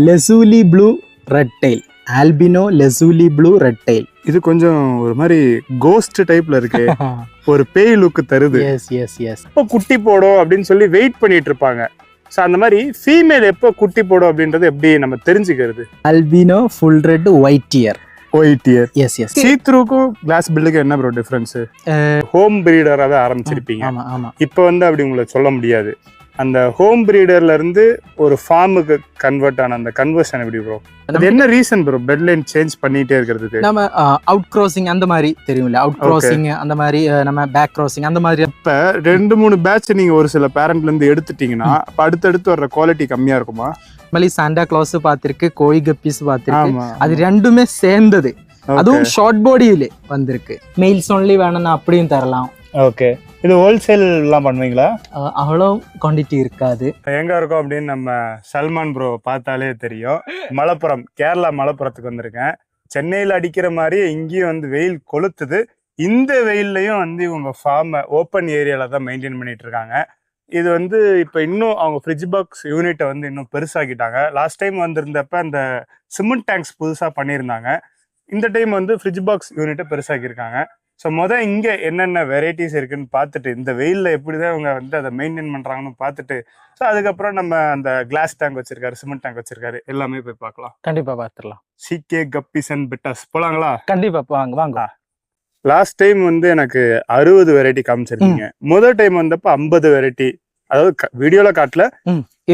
லெசூலி blue red tail. Albino lazuli blue red tail. இது கொஞ்சம் ஒரு மாதிரி கோஸ்ட் டைப்ல இருக்கு. ஒரு பேய் லுக் தருது. Yes yes yes. எப்போ குட்டி போடும் அப்படின்னு சொல்லி வெயிட் பண்ணிட்டு இருப்பாங்க. ஸோ அந்த மாதிரி ஃபீமேல் எப்போ குட்டி போடும் அப்படின்றது எப்படி நம்ம தெரிஞ்சுக்கிறது? Albino full red white ear. White ear. Yes yes. சீத்ரூக்கும் கிளாஸ் பில்லுக்கும் என்ன ப்ரோ டிஃபரன்ஸ்? ஹோம் பிரீடராக ஆரம்பிச்சிருப்பீங்க. ஆமா ஆமா. இப்போ வந்து அப்படி உங்களை சொல்ல முடியாது. அந்த ஹோம் பிரீடர்ல இருந்து ஒரு ஃபார்முக்கு கன்வெர்ட் ஆன அந்த கன்வர்ஷன் எப்படி ப்ரோ? அது என்ன reason bro bed line change பண்ணிட்டே இருக்கிறதுக்கு? நம்ம அவுட் கிராசிங் அந்த மாதிரி தெரியும்ல, அவுட் கிராசிங் அந்த மாதிரி, நம்ம பேக் கிராசிங் அந்த மாதிரி. இப்ப 2-3 பேட்ச் நீங்க ஒரு சில பேரண்ட்ல இருந்து எடுத்துட்டீங்கன்னா அப்ப அடுத்தடுத்து வர்ற குவாலிட்டி கம்மியா இருக்குமா? மலி சாண்டா கிளாஸ் பார்த்திருக்கு, கோய் கப்பீஸ் பார்த்திருக்கு. அது ரெண்டுமே சேர்ந்தது. அதுவும் ஷார்ட் பாடியில வந்திருக்கு. மெயில்ஸ் ஒன்லி வேணும்னா அப்படியும் தரலாம். ஓகே. இது ஹோல்சேல் எல்லாம் பண்ணுவீங்களா? அவ்வளோ குவான்டிட்டி இருக்காது. எங்க இருக்கோம் அப்படின்னு நம்ம சல்மான் ப்ரோ பார்த்தாலே தெரியும். மலப்புரம், கேரளா மலப்புரத்துக்கு வந்திருக்கேன். சென்னையில் அடிக்கிற மாதிரியே இங்கேயும் வந்து வெயில் கொளுத்துது. இந்த வெயில்லையும் வந்து இவங்க ஃபார்மை ஓப்பன் ஏரியால தான் மெயின்டைன் பண்ணிட்டு இருக்காங்க. இது வந்து இப்போ இன்னும் அவங்க ஃப்ரிட்ஜ் பாக்ஸ் யூனிட்டை வந்து இன்னும் பெருசாக்கிட்டாங்க. லாஸ்ட் டைம் வந்திருந்தப்ப அந்த சிமெண்ட் டேங்க்ஸ் புதுசாக பண்ணியிருந்தாங்க. இந்த டைம் வந்து ஃப்ரிட்ஜ் பாக்ஸ் யூனிட்டை பெருசாக்கியிருக்காங்க. ஸோ இங்கே என்னென்ன வெரைட்டிஸ் இருக்குன்னு பார்த்துட்டு, இந்த வெயிலில் எப்படி தான் இவங்க வந்து அதை மெயின்டைன் பண்ணுறாங்கன்னு பார்த்துட்டு, ஸோ அதுக்கப்புறம் நம்ம அந்த கிளாஸ் டேங்க் வச்சிருக்காரு, சிமெண்ட் டேங்க் வச்சிருக்காரு, எல்லாமே போய் பார்க்கலாம். கண்டிப்பாக பார்த்துடலாம். சிகே கப்பீஸ் அண்ட் பெட்டாஸ் போலாங்களா? கண்டிப்பாக வாங்க வாங்க. லாஸ்ட் டைம் வந்து எனக்கு 60 வெரைட்டி காமிச்சிருக்கீங்க. முதல் டைம் வந்தப்போ 50 வெரைட்டி, அதாவது வீடியோல காட்டல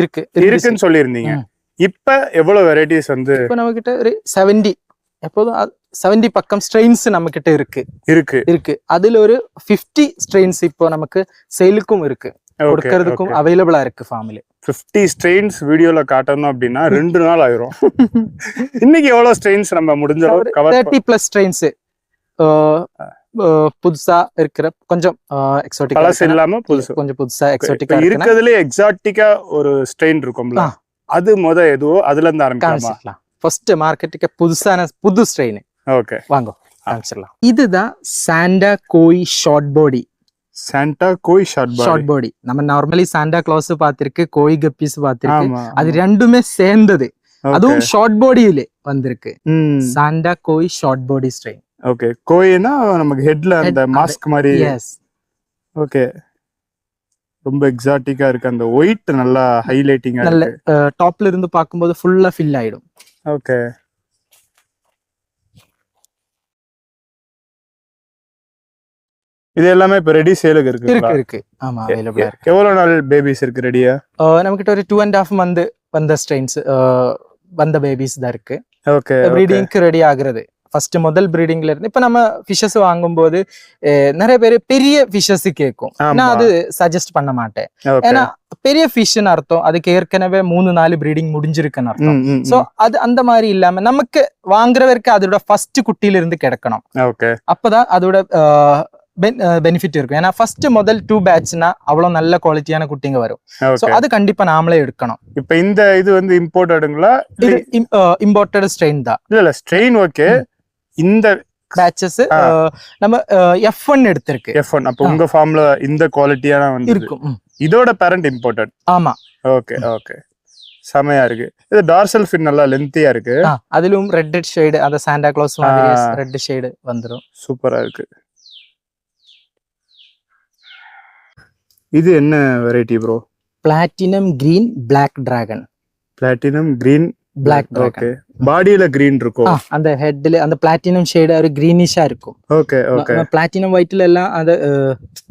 இருக்குன்னு சொல்லியிருந்தீங்க. இப்ப எவ்வளவு வெரைட்டிஸ் வந்து? இப்போ நம்ம கிட்ட ஒரு 70, எப்போதும் 70 பக்கம் ஸ்ட்ரெயின்ஸ் நம்ம கிட்ட இருக்கு. அதுல ஒரு 50 ஸ்ட்ரெயின்ஸ் இப்போ நமக்கு சேலுக்கும் இருக்கு, கொடுக்கறதுக்கும் அவைலபிளா இருக்கு ஃபார்ம்ல. 50 ஸ்ட்ரெயின்ஸ் வீடியோல காட்டணும் அப்படின்னா 2 நாள் ஆயிரும். இன்னைக்கு எவ்வளவு ஸ்ட்ரெயின்ஸ் நம்ம முடிஞ்ச அளவுக்கு கவர் 30+ ஸ்ட்ரெயின்ஸ் புதுசா இருக்கிற, கொஞ்சம் எக்ஸாட்டிக் பழசு இல்லாம கொஞ்சம் புதுசா எக்ஸாட்டிக்கா இருக்கிறதுல எக்ஸாட்டிக்கா ஒரு ஸ்ட்ரெயின் இருக்கும்ல, அது எதுவோ அதுல இருந்து ஆரம்பிக்கலாம். ஃபர்ஸ்ட் மார்க்கெட்டுக்கு புது ஸ்ட்ரெயின். ஓகே வாங்க ஆரம்பிச்சிடலாம். இதுதான் சாண்டா கோய் ஷார்ட் பாடி. சாண்டா கோய் ஷார்ட் பாடி. நம்ம நார்மலி சாண்டா கிளாஸ் பார்த்திருக்கு, கோய் கப்பீஸ் பார்த்திருக்கு. அது ரெண்டுமே சேர்ந்தது. அதுவும் ஷார்ட் பாடியில வந்திருக்கு. சாண்டா கோய் ஷார்ட் பாடி ஸ்ட்ரெயின். ஓகே. கோயினா நமக்கு ஹெட்ல அந்த மாஸ்க் மாதிரி. எஸ். ஓகே. ரொம்ப எக்ஸாட்டிக்கா இருக்கு. அந்த ஒயிட் நல்லா ஹைலைட்டிங்கா நல்ல டாப்ல இருந்து பாக்கும்போது ஃபுல்லா ஃபில் ஆயிடும். ஓகே. இது எல்லாமே இப்ப ரெடி சேலுக்கு இருக்கு. ஆமா, அவைலபிளா இருக்கு. எவ்வளவு நாள் பேபிஸ் இருக்கு ரெடியா? நம்ம கிட்ட ஒரு 2.5 month வந்த ஸ்ட்ரெயின்ஸ், வந்த பேபிஸ் தான் இருக்கு. ஓகே. ப்ரீடிங்க்கு ரெடி ஆகுறது. ஃபர்ஸ்ட் முதல் ப்ரீடிங்ல இருந்து இப்ப நம்ம ஃபிஷஸ் வாங்கும்போது நிறைய பேர் பெரிய ஃபிஷஸ் கேட்கும். நான் அது சஜஸ்ட் பண்ண மாட்டேன். ஏன்னா பெரிய ஃபிஷ்னு அர்த்தம் அதுக்கு ஏற்கனவே 3-4 ப்ரீடிங் முடிஞ்சிருக்குன்னு அர்த்தம். சோ அது அந்த மாதிரி இல்லாம நமக்கு வாங்குறவருக்கு அதோட ஃபர்ஸ்ட் குட்டியில இருந்து கிடைக்கணும். அப்பதான் அதோட பெனிஃபிட் இருக்கும். ஏன்னா ஃபர்ஸ்ட் முதல் 2 பேட்ச்னா அவ்வளவு நல்ல குவாலிட்டியான குட்டிங்க வரும். சோ அது கண்டிப்பா நாமளே எடுக்கணும். இப்ப இந்த இது வந்து இம்போர்ட்டடுங்களா? இது இம்போர்ட்டட் ஸ்ட்ரெயின் தான். இல்ல ஸ்ட்ரெயின் ஓகே. இந்த பேட்சஸ் நம்ம F1 எடுத்திருக்கு. F1 அப்ப உங்க ஃபார்ம்ல இந்த குவாலிட்டியான வந்து இருக்கும். இதோட பேரண்ட் இம்போர்ட்டட். ஆமா. Okay okay. செமையா இருக்கு. இது டார்சல் ஃபின் நல்லா லென்த்தியா இருக்கு. அதிலும் ரெட் ஷேட், அந்த சாண்டா கிளாஸ் மாதிரி ரெட் ஷேட் வந்துரும். சூப்பரா இருக்கு. இது என்ன variety bro? Platinum green black dragon. Platinum green black dragon. பாடியில கிரீன் இருக்கும். அந்த ஹெட்ல அந்த பிளாட்டினம் ஷேட் ஒரு கிரீனிஷா இருக்கும். Okay okay. பிளாட்டினம் ஒயிட்ல எல்லாம் அது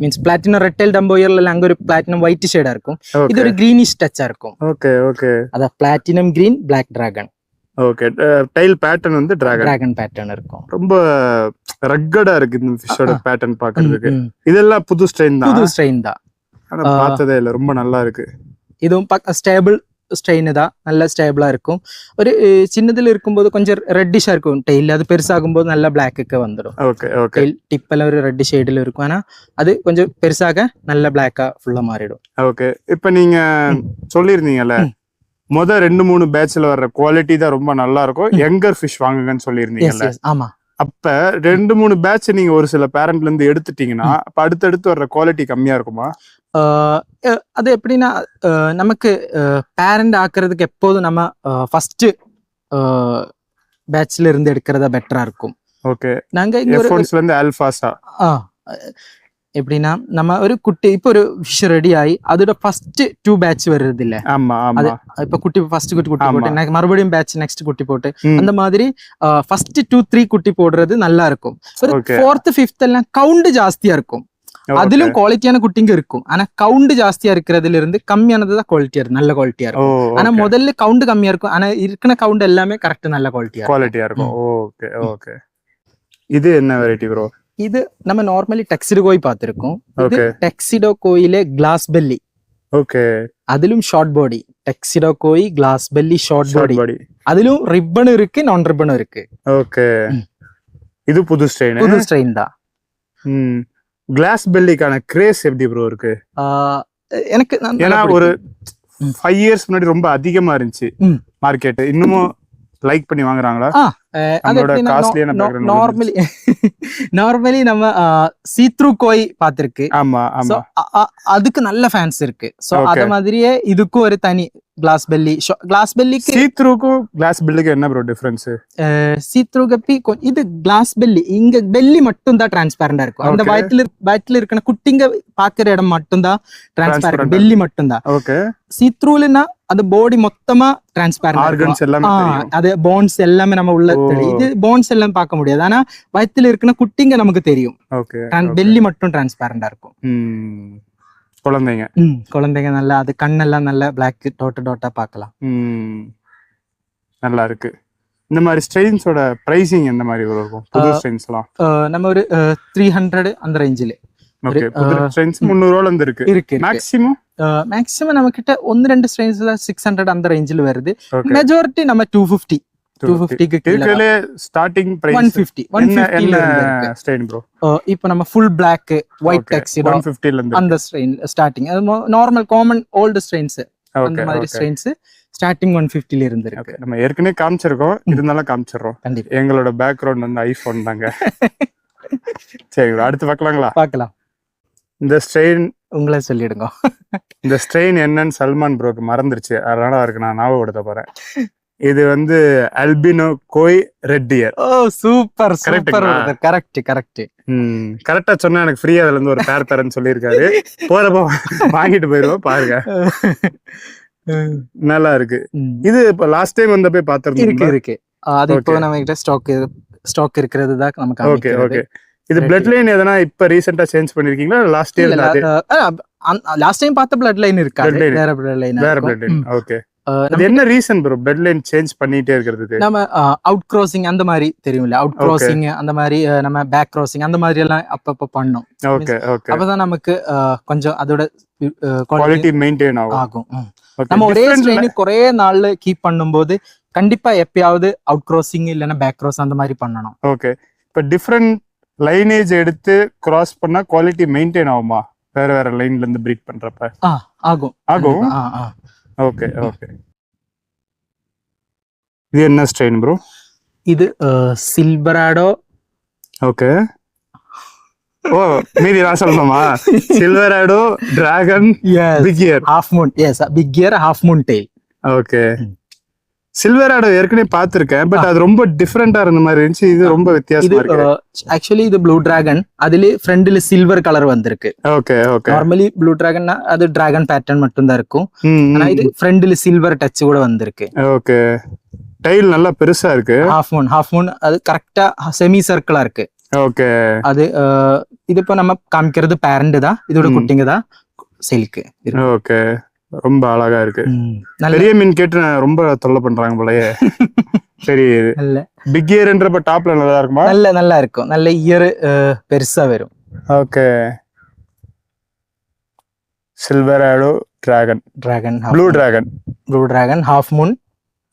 மீன்ஸ் பிளாட்டினம் ரெட் டெயில் டம்போயர்ல எல்லாம் அங்க ஒரு பிளாட்டினம் ஒயிட் ஷேடா இருக்கும். இது ஒரு கிரீனிஷ் டச்சா இருக்கும். Okay okay. அத platinum green black dragon. Okay. Tail pattern வந்து டிராகன் பேட்டர்ன் இருக்கும். ரொம்ப ரக்கடா இருக்கு இந்த ஃபிஷோட பேட்டர்ன் பாக்குறதுக்கு. இதெல்லாம் புது ஸ்ட்ரெயின் தான். ஆனா பார்த்ததே இல்ல. ரொம்ப நல்லா இருக்கு. இதுவும் ஸ்டேபிள் ஸ்ட்ரெயின் தான். நல்ல ஸ்டேபிளா இருக்கும். ஒரு சின்னதுல இருக்கும்போது கொஞ்சம் ரெட்டிஷா இருக்கும் டெயில். அது பெருசாகும் போது நல்லா பிளாக்கு வந்துடும். Okay okay. டெயில் டிப்பெல்லாம் ஒரு ரெட் ஷேட்ல இருக்கும். ஆனா அது கொஞ்சம் பெருசாக நல்ல பிளாக்கா ஃபுல்லா மாறிடும். ஓகே. இப்ப நீங்க சொல்லிருந்தீங்கல்ல, 2-3 பேட்ச்ல வர்ற குவாலிட்டி தான் ரொம்ப நல்லா இருக்கும், யங்கர் ஃபிஷ் வாங்குங்கன்னு சொல்லிருந்தீங்கல்ல. ஆமா. அப்ப 2-3 பேட்ச் நீங்க ஒரு சில பேரண்ட்ல இருந்து எடுத்துட்டீங்கன்னா அப்ப அடுத்தடுத்து வர்ற குவாலிட்டி கம்மியா இருக்குமா? அது எப்படின்னா நமக்கு பேரண்ட் ஆக்குறதுக்கு எப்போதும் நம்ம ஃபர்ஸ்ட் பேட்ச்ல இருந்து எடுக்கிறதா பெட்டரா இருக்கும். ஓகே. நாங்க இங்க F1ஸ்ல இருந்து ஆல்பாஸா எப்படின்னா நம்ம ஒரு குட்டி இப்போ ஒரு ஃபிஷ் ரெடி ஆகி அதோட ஃபர்ஸ்ட் 2 பேட்ச் வருது இல்ல. ஆமா ஆமா. இப்ப குட்டி ஃபர்ஸ்ட் குட்டி போட்டு மறுபடியும் பேட்ச் நெக்ஸ்ட் குட்டி போட்டு அந்த மாதிரி ஃபர்ஸ்ட் 2-3 குட்டி போடுறது நல்லா இருக்கும். ஒரு 4th 5th எல்லாம் கவுண்ட் ஜாஸ்தியா இருக்கும். அதிலும் குவாலிட்டியான குட்டிங்க இருக்கும். ஆனா கவுண்ட் ஜாஸ்தியா இருக்கிறதுல இருந்து கம்மியானதுதான் குவாலிட்டியா இருக்கும், நல்ல குவாலிட்டியா இருக்கும். ஆனா முதல்ல கவுண்ட் கம்மியா இருக்கும், ஆனா இருக்கிற கவுண்ட் எல்லாமே கரெக்ட் நல்ல குவாலிட்டியா இருக்கும். Okay okay. இது என்ன வெரைட்டி ப்ரோ? இது நம்ம நார்மலி டெக்சிடோ கோய் பார்த்திருக்கோம். இது டெக்சிடோ கோயிலே கிளாஸ் பெல்லி. ஓகே. அதிலும் ஷார்ட் பாடி. டெக்சிடோ கோய் கிளாஸ் பெல்லி ஷார்ட் பாடி. அதிலும் ரிப்பன் இருக்கு, நான் ரிப்பன் இருக்கு. ஓகே. இது புது ஸ்ட்ரெயின் தான். கிளாஸ் பெல்லிக்கான கிரேஸ் எப்படி ப்ரோ இருக்கு? எனக்கு ஏன்னா ஒரு 5 இயர்ஸ் முன்னாடி ரொம்ப அதிகமா இருந்துச்சு மார்க்கெட். இன்னமும் லைக் பண்ணி வாங்குறாங்களா? நார்மலி நம்ம சீத்ரூ கோய் பாத்திருக்கு. ஆமா ஆமா. அதுக்கு நல்ல ஃபேன்ஸ் இருக்கு. சோ அத மாதிரியே இதுக்கும் ஒரு தனி கிளாஸ் பெல்லிக்கு சீத்ரூக்கும் கிளாஸ் பெல்லிக்கு என்ன ப்ரோ டிஃபரன்ஸ்? சீத்ரூ கப்பி இது கிளாஸ் பெல்லி இங்க பெல்லி மட்டும் தான் டிரான்ஸ்பரண்டா இருக்கும். அந்த வயிற்றுல இருக்கிற குட்டிங்க பாக்குற இடம் மட்டும் தான் டிரான்ஸ்பரண்ட், பெல்லி மட்டும் தான். ஓகே. சீத்ரூலனா அது பாடி மொத்தமா டிரான்ஸ்பரண்ட், ஆர்கன்ஸ் எல்லாமே அது போன்ஸ் எல்லாமே நம்ம உள்ள தெரியும். இது போன்ஸ் எல்லாம் பார்க்க முடியாது, ஆனா வயிற்றுல இருக்கிற குட்டிங்க நமக்கு தெரியும். ஓகே. பெல்லி மட்டும் டிரான்ஸ்பரண்டா இருக்கும். குழந்தைங்க நல்லா அது கண்ணெல்லாம் நல்லா பிளாக் டாட்டா பார்க்கலாம். நல்லா இருக்கு. இந்த மாதிரி ஸ்ட்ரெயின்ஸோட பிரைசிங் எந்த மாதிரி இருக்கும்? புது ஸ்ட்ரெயின்ஸ்லாம் நம்ம ஒரு 300 அந்த ரேஞ்சில. ஓகே. புது ஸ்ட்ரெயின்ஸ் 300 ரூபாயில இருந்து இருக்கு. மேக்ஸிமம் நம்ம கிட்ட 1-2 ஸ்ட்ரெயின்ஸ்ல 600 அந்த ரேஞ்சில வருது. மெஜாரிட்டி நம்ம 250 250 ஸ்டார்டிங் பிரைஸ் 150 என்ன ஸ்ட்ரெயின் ப்ரோ? இப்போ நம்ம ஃபுல் பிளாக் ஒயிட் டெக்ஸிடோ 150 ல இருந்து அந்த ஸ்ட்ரெயின் ஸ்டார்டிங். அது நார்மல் காமன் ஓல்ட் ஸ்ட்ரெயின்ஸ் அந்த மாதிரி ஸ்ட்ரெயின்ஸ் ஸ்டார்டிங் 150 ல இருந்து இருக்கு. நம்ம ஏற்கனவே காமிச்சிருக்கோம், இருந்தாலும் காமிச்சிரோம். எங்களோட பேக்ரவுண்ட் வந்து ஐபோன் தாங்க. சரி அடுத்து பார்க்கலாம். இந்த ஸ்ட்ரெயின் உங்களே சொல்லிடுங்க. இந்த ஸ்ட்ரெயின் என்னன்னு சல்மான் ப்ரோக்கு மறந்துருச்சு, அதனால அவருக்கு நான் ஞாபகப்படுத்த போறேன். இது வந்து அல்பினோ கோய் ரெட் டியர். ஓ சூப்பர் சூப்பர். கரெக்ட் கரெக்டா சொன்னா எனக்கு ஃப்ரீயா அதுல இருந்து ஒரு பேர் தரேன்னு சொல்லியிருக்காரு. போறப்போ வாங்கிட்டு போயிருவோம் பாருங்க. நல்லா இருக்கு. இது இப்ப லாஸ்ட் டைம் வந்த போய் பாத்துருந்தோம். இருக்கு அது இப்போ நம்ம கிட்ட ஸ்டாக் இருக்கிறது தான் நமக்கு. Okay okay. இது பிளட் லைன் எதனா இப்ப ரீசெண்டா சேஞ்ச் பண்ணிருக்கீங்களா? லாஸ்ட் டைம் பார்த்த பிளட் லைன் இருக்கா? வேற பிளட் லைன். ஓகே. அது என்ன reason bro blood line change பண்ணிட்டே இருக்கிறதுக்கு? நம்ம அவுட் கிராசிங் அந்த மாதிரி தெரியும்ல, அவுட் கிராசிங் அந்த மாதிரி நம்ம பேக் கிராசிங் அந்த மாதிரி எல்லாம் அப்பப்ப பண்ணோம். Okay okay. அப்பதான் நமக்கு கொஞ்சம் அதோட குவாலிட்டி மெயின்டைன் ஆகும். நம்ம ஒரே ஸ்ட்ரெயின் குறைய நாள்ல கீப் பண்ணும்போது கண்டிப்பா எப்பயாவது அவுட் கிராசிங் இல்லைன்னா பேக் கிராஸ் அந்த மாதிரி பண்ணணும். ஓகே. இப்ப டிஃபரெண்ட் லைனேஜ் எடுத்து கிராஸ் பண்ணா குவாலிட்டி மெயின்டைன் ஆகுமா? வேற லைன்ல இருந்து பிரீட் பண்றப்ப ஆகும். Okay okay. இது என்ன ஸ்ட்ரெயின் ப்ரோ? இது சில்வராடோ. ஓகே. ஓ மீதி நான் சொல்லணுமா? Silverado dragon big ear half moon. Yes big ear half moon tail. Okay. Silverado ஏற்கனவே பார்த்திருக்கேன், பட் அது ரொம்ப டிஃபரெண்டா இருந்த மாதிரி இருந்துச்சு. இது ரொம்ப வித்தியாசமா இருக்கு. ஆக்சுவலி இது ப்ளூ டிராகன், அதுல ஃப்ரண்ட்ல சில்வர் கலர் வந்திருக்கு. Okay okay. நார்மலி ப்ளூ டிராகன்னா அது டிராகன் பேட்டர்ன் மட்டும் தான் இருக்கும். ஆனா இது ஃப்ரண்ட்ல சில்வர் டச் கூட வந்திருக்கு. ஓகே. டைல் நல்லா பெருசா இருக்கு. ஹாஃப் மூன் அது கரெக்டா செமி சர்க்கிளா இருக்கு. ஓகே. அது இது இப்ப நம்ம காமிக்கிறது பேரண்ட் தான், இதோட குட்டிங்க தான் சேலுக்கு. ஓகே. ரொம்ப அழகா இருக்கு. பெரிய மீன் கேட்டு ரொம்ப தொல்லை பண்றாங்க போலயே. சரி பிக் இயர்ன்றப்ப டாப்ல நல்லா இருக்குமா? நல்லா இருக்கும். நல்ல இயர் பெருசா வரும். Okay. Silverado dragon blue dragon half moon.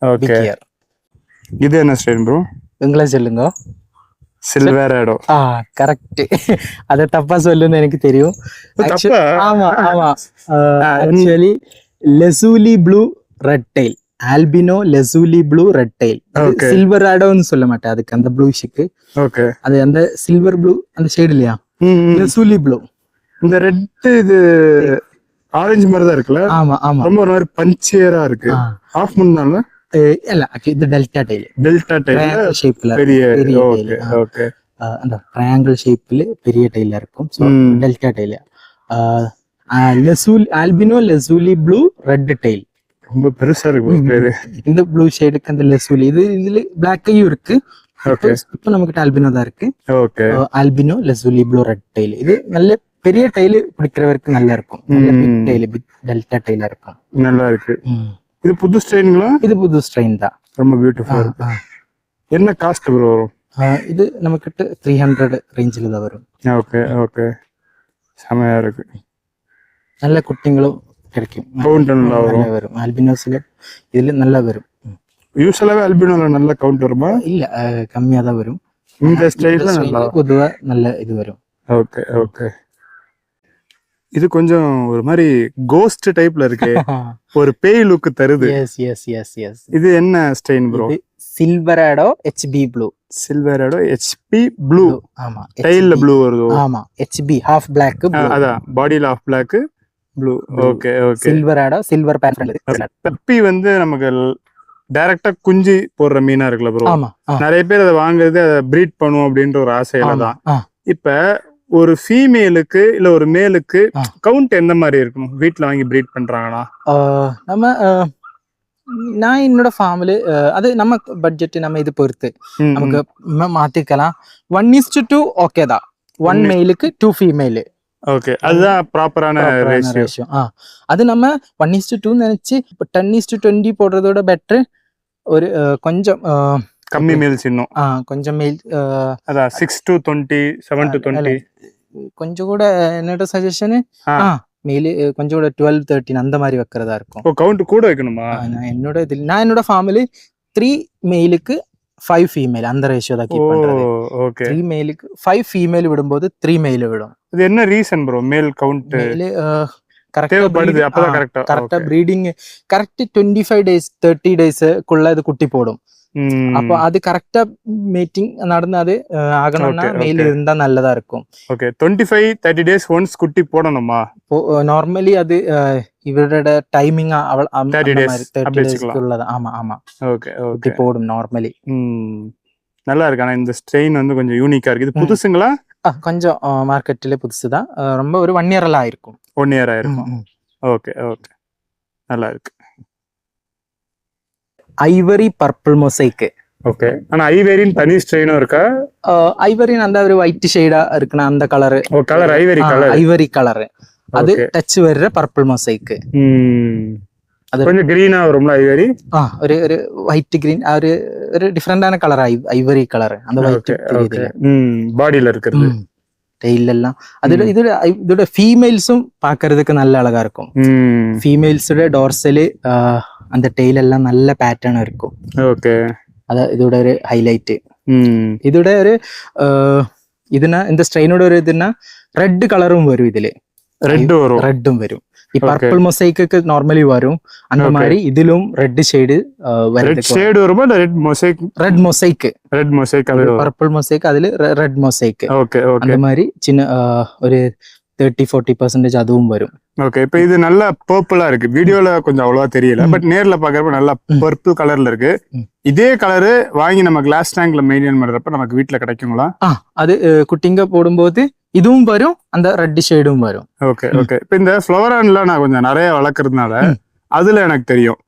Okay. இது என்ன ஸ்ட்ரெயின் ப்ரோ? இங்கிலீஷ் சொல்லுங்க. சில்வராடோ. கரெக்ட். அத தப்பா சொல்லுன்னு எனக்கு தெரியும். ஆமா actually lazuli blue red tail. Albino lazuli blue red tail. Silver ஆடோன்னு சொல்ல மாட்டேன் அதுக்கு, அந்த ப்ளூஷுக்கு. ஓகே, அது அந்த சில்வர் ப்ளூ அந்த ஷேட் இல்லையா, லெசூலி ப்ளூ. இந்த ரெட் இது ஆரஞ்சு மாதிரி தான் இருக்குல்ல? ஆமா ஆமா, ரொம்ப ஒரு மாதிரி பஞ்சியரா இருக்கு. ஆஃப் மூன்னால இல்ல, இது டெல்டா டெயில். டெல்டா டெயில் ஷேப்ல பெரிய. ஓகே ஓகே, அந்த ட்ரையாங்கிள் ஷேப்ல பெரிய டெயிலா இருக்கும். So delta tail. Albino lazuli blue red tail. ரொம்ப பெருசா இருக்கு பேரு. இந்த ப்ளூ ஷேடுக்கு அந்த லெசூலி, இதுல பிளாக்கையும் இருக்கு. இப்ப நமக்கு ஆல்பினோ தான் இருக்கு. Okay, albino lazuli blue red tail. இது நல்ல பெரிய டெயில் பிடிக்கிறவருக்கு நல்லா இருக்கும். நல்ல பிக் டெயில், பிக் டெல்டா டெயிலா இருக்கும். நல்லா இருக்கு. இது புது ஸ்ட்ரெயின்களா? இது புது ஸ்ட்ரெயின் தான். ரொம்ப பியூட்டிஃபுல்லா இருக்கு. என்ன காஸ்ட் ப்ரோ வரும்? இது நமக்கிட்ட 300 ரேஞ்சில் தான் வரும். ஓகே ஓகே, செமையா இருக்கு. நல்ல குட்டிங்களும் கிடைக்கும். கவுண்ட் நல்லா வரும். ஆல்பினோஸ்ல இதுல நல்லா வரும். யூசுவலாவே ஆல்பினோல நல்ல கவுண்ட் வருமா? இல்ல, கம்மியா தான் வரும். இந்த ஸ்டைல்ல நல்லா பொதுவா நல்ல இது வரும். Okay okay. இது கொஞ்சம் ஒரு மாதிரி கோஸ்ட் டைப்ல இருக்கு. ஒரு பேய் லுக் தருது. Yes yes yes yes. இது என்ன strain bro? Silverado HB blue. Silverado HB blue. ஆமா, டைல்ல ப்ளூ வருது. ஆமா, HB ஹாஃப் பிளாக். அதான் பாடியில half black blue. Okay okay. Silverado silver pattern. பெப்பி வந்து நமக்கு டைரக்டா குஞ்சு போடுற மீனா இருக்குல்ல ப்ரோ? ஆமா, நிறைய பேர் அதை வாங்குறது, அதை பிரீட் பண்ணும் அப்படின்ற ஒரு ஆசையில தான். இப்ப ஒரு ஃபீமேலுக்கு இல்ல ஒரு மேலுக்கு கவுண்ட் எந்த மாதிரி இருக்கணும் வீட்டுல வாங்கி பிரீட் பண்றாங்கன்னா? நம்ம நான் என்னோட ஃபார்ம்ல அது நம்ம பட்ஜெட் நம்ம இது பொறுத்து நமக்கு மாத்திக்கலாம். 1:2 ஓகே தான். 1 மேலுக்கு 2 ஃபீமேல். ஓகே, அதுதான் ப்ராப்பரான ரேஷியோ. அது நம்ம 1:2 நினைச்சு 10:20 போடுறதோட பெட்டர். ஒரு கொஞ்சம் கம்மி மேல்ஸ் இன்னும் கொஞ்சம் மேல், அதான் 6-20 7-20 கொஞ்சம் கூட என்னோட சஜஷன் மேலு கொஞ்சம் கூட 12-13 அந்த மாதிரி வைக்கிறதா இருக்கும். கவுண்ட் கூட வைக்கணுமா? நான் என்னோட ஃபார்ம்ல 3 மேலுக்கு 5 ஃபீமேல் அந்த ரேஷியோ தான் கீப் பண்றது. ஓகே, 3 மேலுக்கு 5 ஃபீமேல் விடும்போது 3 மேல் விடும். இது என்ன ரீசன் ப்ரோ? மேல் கவுண்ட் கரெக்டா ப்ரீடிங் கரெக்ட் 25 days 30 days குள்ள இது குட்டி போடும். அப்போ அது கரெக்டா மீட்டிங் நடந்து அது ஆகணும்னா மேல் இருந்தா நல்லதா இருக்கும். ஓகே, 25-30 days ஒன்ஸ் குட்டி போடணுமா? நார்மலி அது இவரோட டைமிங் 30 days உள்ளதா. ஆமா ஆமா, ஓகே குட்டி போடும் நார்மலி. நல்லா இருக்கு. ஆனா இந்த ஸ்ட்ரெயின் வந்து கொஞ்சம் யூனிக்கா இருக்கு. இது புதுசுங்களா? கொஞ்சம் மார்க்கெட்ல புதுசுதான். ரொம்ப ஒரு 1 year எல்லாம் இருக்கும். 1 year ஆயிருக்கும். ஓகே ஓகே, நல்லா இருக்கு. Ivory purple mosaic. ஓகே, ஆனா ஐவரின் தனி ஸ்ட்ரெயினும் இருக்கா? ஐவரின் அந்த ஒரு ஒயிட் ஷேடா இருக்குனா அந்த colour. Colour Ivory colour. Ivory colour அது டச் வர்ற பர்பிள் மொசைக். அது கொஞ்சம் கிரீனா வரும்ல ஐவரி? ஒரு ஒரு ஒயிட் கிரீன், ஒரு டிஃபரெண்டான கலர் ஐவரி கலர். அந்த ஒயிட் பாடியில இருக்குது. டெயில் எல்லாம் அதுல இதோட ஃபீமேல்ஸும் பாக்குறதுக்கு நல்ல அழகா இருக்கும். ஃபீமேல்ஸோட டார்சல் அந்த டெயில் எல்லாம் நல்ல பேட்டர்ன் இருக்கும். ஓகே, அதான் இதோட ஒரு ஹைலைட். இதோட ஒரு இதுனா இந்த ஸ்ட்ரெயினோட ஒரு இதுனா ரெட் கலரும் வரும். இதுல ரெட்டும் வரும். இப்ப பர்பிள் மொசைக்கு நார்மலி வரும் அந்த மாதிரி இதிலும் ரெட் ஷேடு வருமா? ரெட் மொசைக் பர்பிள் மொசைக் அதுல ரெட் மொசைக். ஓகே ஓகே, அந்த மாதிரி சின்ன ஒரு 30-40% அதுவும் வரும். ஓகே, இப்ப இது நல்லா பர்பிளா இருக்கு. வீடியோல கொஞ்சம் அவ்வளவா தெரியல, பட் நேர்ல பாக்குறப்ப நல்லா பர்பிள் கலர்ல இருக்கு. இதே கலரு வாங்கி நம்ம கிளாஸ் டேங்க்ல மெயின்டைன் பண்றப்ப நமக்கு வீட்டுல கிடைக்குங்களா? அது குட்டிங்க போடும்போது இதுவும் வரும், அந்த ரெட் ஷேடும் வரும். Okay okay. இப்ப இந்த ஃப்ளவரான்ல நான் கொஞ்சம் நிறைய வளர்க்கறதுனால அதுல எனக்கு தெரியும்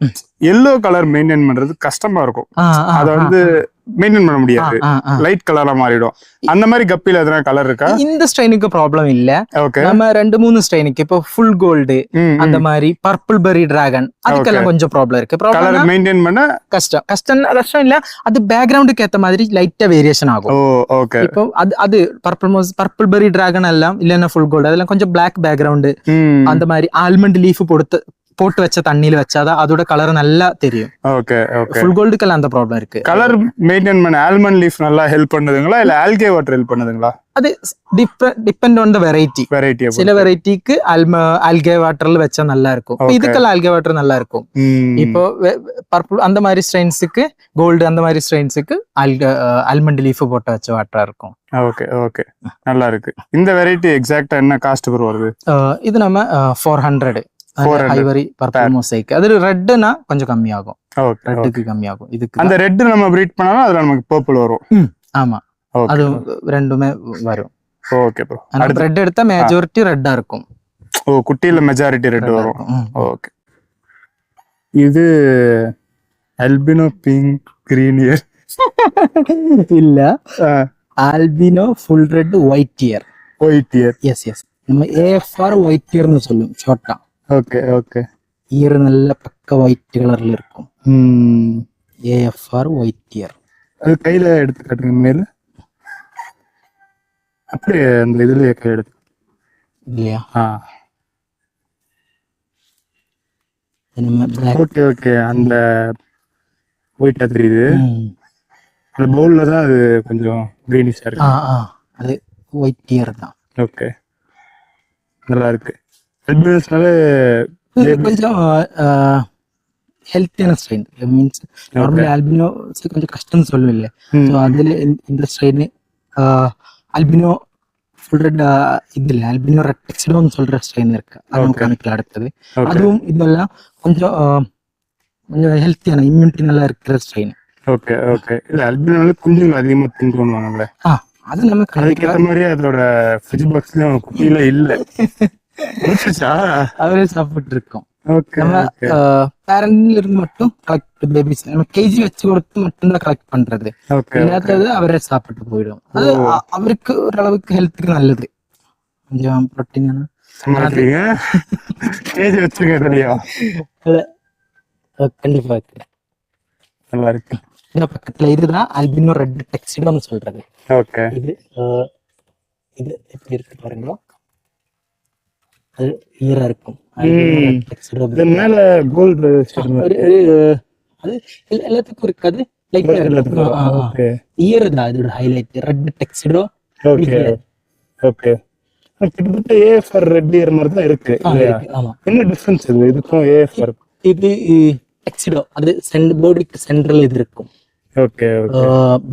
எல்லோ கலர் மெயின்டைன் பண்றது கஷ்டமா இருக்கும். அத வந்து மெயின்டைன் பண்ண முடியாது, லைட் கலரா மாறிடும். அந்த மாதிரி கப்பில எதனா கலர் இருக்கா? இந்த ஸ்ட்ரெயினுக்கு ப்ராப்ளம் இல்ல. நம்ம 2-3 ஸ்ட்ரெயினுக்கு இப்போ ஃபுல் கோல்டு அந்த மாதிரி பர்பிள் பெரி டிராகன் அதுக்கெல்லாம் கொஞ்சம் ப்ராப்ளம் இருக்கு. கலர் மெயின்டைன் பண்ண கஷ்டம் இல்ல. அது பேக்ரவுண்டுக்கு ஏத்த மாதிரி லைட்டா வேரியேஷன் ஆகும். ஓகே, இப்போ அது பர்பிள் பெரி டிராகன் எல்லாம் இல்லன்னா ஃபுல் கோல்டு அதெல்லாம் கொஞ்சம் பிளாக் பேக்ரவுண்டு அந்த மாதிரி ஆல்மண்ட் லீஃப் போட்டு வச்ச தண்ணியில வச்சாதான் அதோட கலர் நல்லா தெரியும். Okay okay. ஃபுல் கோல்டுக்கெல்லாம் அந்த ப்ராப்ளம் இருக்கு. கலர் மெயின்டைன் பண்ண ஆல்மண்ட் லீஃப் நல்லா ஹெல்ப் பண்ணுதுங்களா இல்ல ஆல்கே வாட்டர் ஹெல்ப் பண்ணுதுங்களா? அது டிபெண்ட் ஆன் த வெரைட்டி. சில வெரைட்டிக்கு ஆல்கே வாட்டர்ல வச்சா நல்லா இருக்கும். இதுக்கெல்லாம் ஆல்கே வாட்டர் நல்லா இருக்கும். இப்போ பர்பிள் அந்த மாதிரி ஸ்ட்ரெயின்ஸுக்கு, கோல்டு அந்த மாதிரி ஸ்ட்ரெயின்ஸுக்கு ஆல்மண்ட் லீஃப் போட்டு வச்ச வாட்டரா இருக்கும். ஓகே ஓகே, நல்லா இருக்கு. இந்த வெரைட்டி எக்ஸாக்ட்டா என்ன காஸ்ட் வருது? இது நம்ம 400 ஐவரி பர்பிள் மொசைக். அது ரெட்னா கொஞ்சம் கம்மியாகும். ரெட்டுக்கு கம்மியாகும். இதுக்கு அந்த ரெட் நம்ம பிரீட் பண்ணாலும் அதுல நமக்கு பர்பிள் வரும். ஆமா, அது ரெண்டுமே வரும். Okay bro. அடுத்து ரெட் எடுத்தா மெஜாரிட்டி ரெட்டா இருக்கும். ஓ, குட்டியில மெஜாரிட்டி ரெட் வரும். ஓகே. இது அல்பினோ பிங்க் கிரீன் இயர் இல்ல, albino full red white ear. White ear, yes yes. நம்ம ஏஎஃப்ஆர் ஒயிட் இயர்னு சொல்லுவோம் ஷார்ட்டா. Okay okay. இயர் நல்ல பக்க ஒயிட் கலர்ல இருக்கும். AFR white year. அது கையில எடுத்து காட்டுங்க மேல. அப்படியே அந்த இதுலயே கை எடுத்து இல்லையா? Okay okay. அந்த ஒயிட்டா தெரியுது. அந்த பவுல்ல தான் அது கொஞ்சம் கிரீனிஷா இருக்கு. அது ஒயிட் இயர் தான். ஓகே, நல்லா இருக்கு. கொஞ்சம் ஹெல்த்தியான ஸ்ட்ரெயின். மீன்ஸ் நார்மலி ஆல்பினோ கொஞ்சம் கஷ்டம்னு சொல்லுவில்ல. ஸோ அதில் இந்த ஸ்ட்ரெயின் ஆல்பினோ ஃபுல் ரெட், இதுல ஆல்பினோ ரெட் டெக்ஸிடோன்னு சொல்ற ஸ்ட்ரெயின் இருக்கு. அதுவும் காமிக்கல அடுத்தது. அதுவும் இதெல்லாம் கொஞ்சம் கொஞ்சம் ஹெல்த்தியான, இம்யூனிட்டி நல்லா இருக்கிற ஸ்ட்ரெயின். Okay okay. இல்ல ஆல்பினோல குஞ்சுகள் அதிகமா திங்குவாங்கல்ல, அது நம்ம அதுக்கேற்ற மாதிரி அதோட ஃப்ரிட்ஜ் பாக்ஸ்ல குட்டியில இல்ல. அவரே சாப்பிட்டு இருக்கோம். நம்ம பேரண்ட்ல இருந்து மட்டும் கலெக்ட் பேபிஸ் நம்ம கேஜி வச்சு கொடுத்து மட்டும்தான் கலெக்ட் பண்றது. இல்லாதது அவரே சாப்பிட்டு போயிடும். அது அவருக்கு ஓரளவுக்கு ஹெல்த்துக்கு நல்லது. கொஞ்சம் புரோட்டீனான கேஜி வச்சிருக்கேன். கண்டிப்பா நல்லா இருக்கு. இந்த பக்கத்துல இதுதான் ஆல்பினோ ரெட் டெக்ஸிடோன்னு சொல்றது. ஓகே. இது இது எப்படி இருக்கு பாருங்க. அது ஈரா இருக்கும். மேல கோல்டு அது எல்லாத்துக்கும் இருக்காது. ஈர தான் இதோட highlight. Red tuxedo. Okay okay. கிட்டத்தட்ட ஏஎஃப்ஆர் ரெட் இயர் மாதிரி தான் இருக்கு. ஆமா. என்ன டிஃபரன்ஸ் இது இதுக்கும் ஏஎஃப்ஆர்? இது டெக்ஸிடோ அது பாடிக்கு சென்ட்ரல் இது இருக்கும். Okay okay.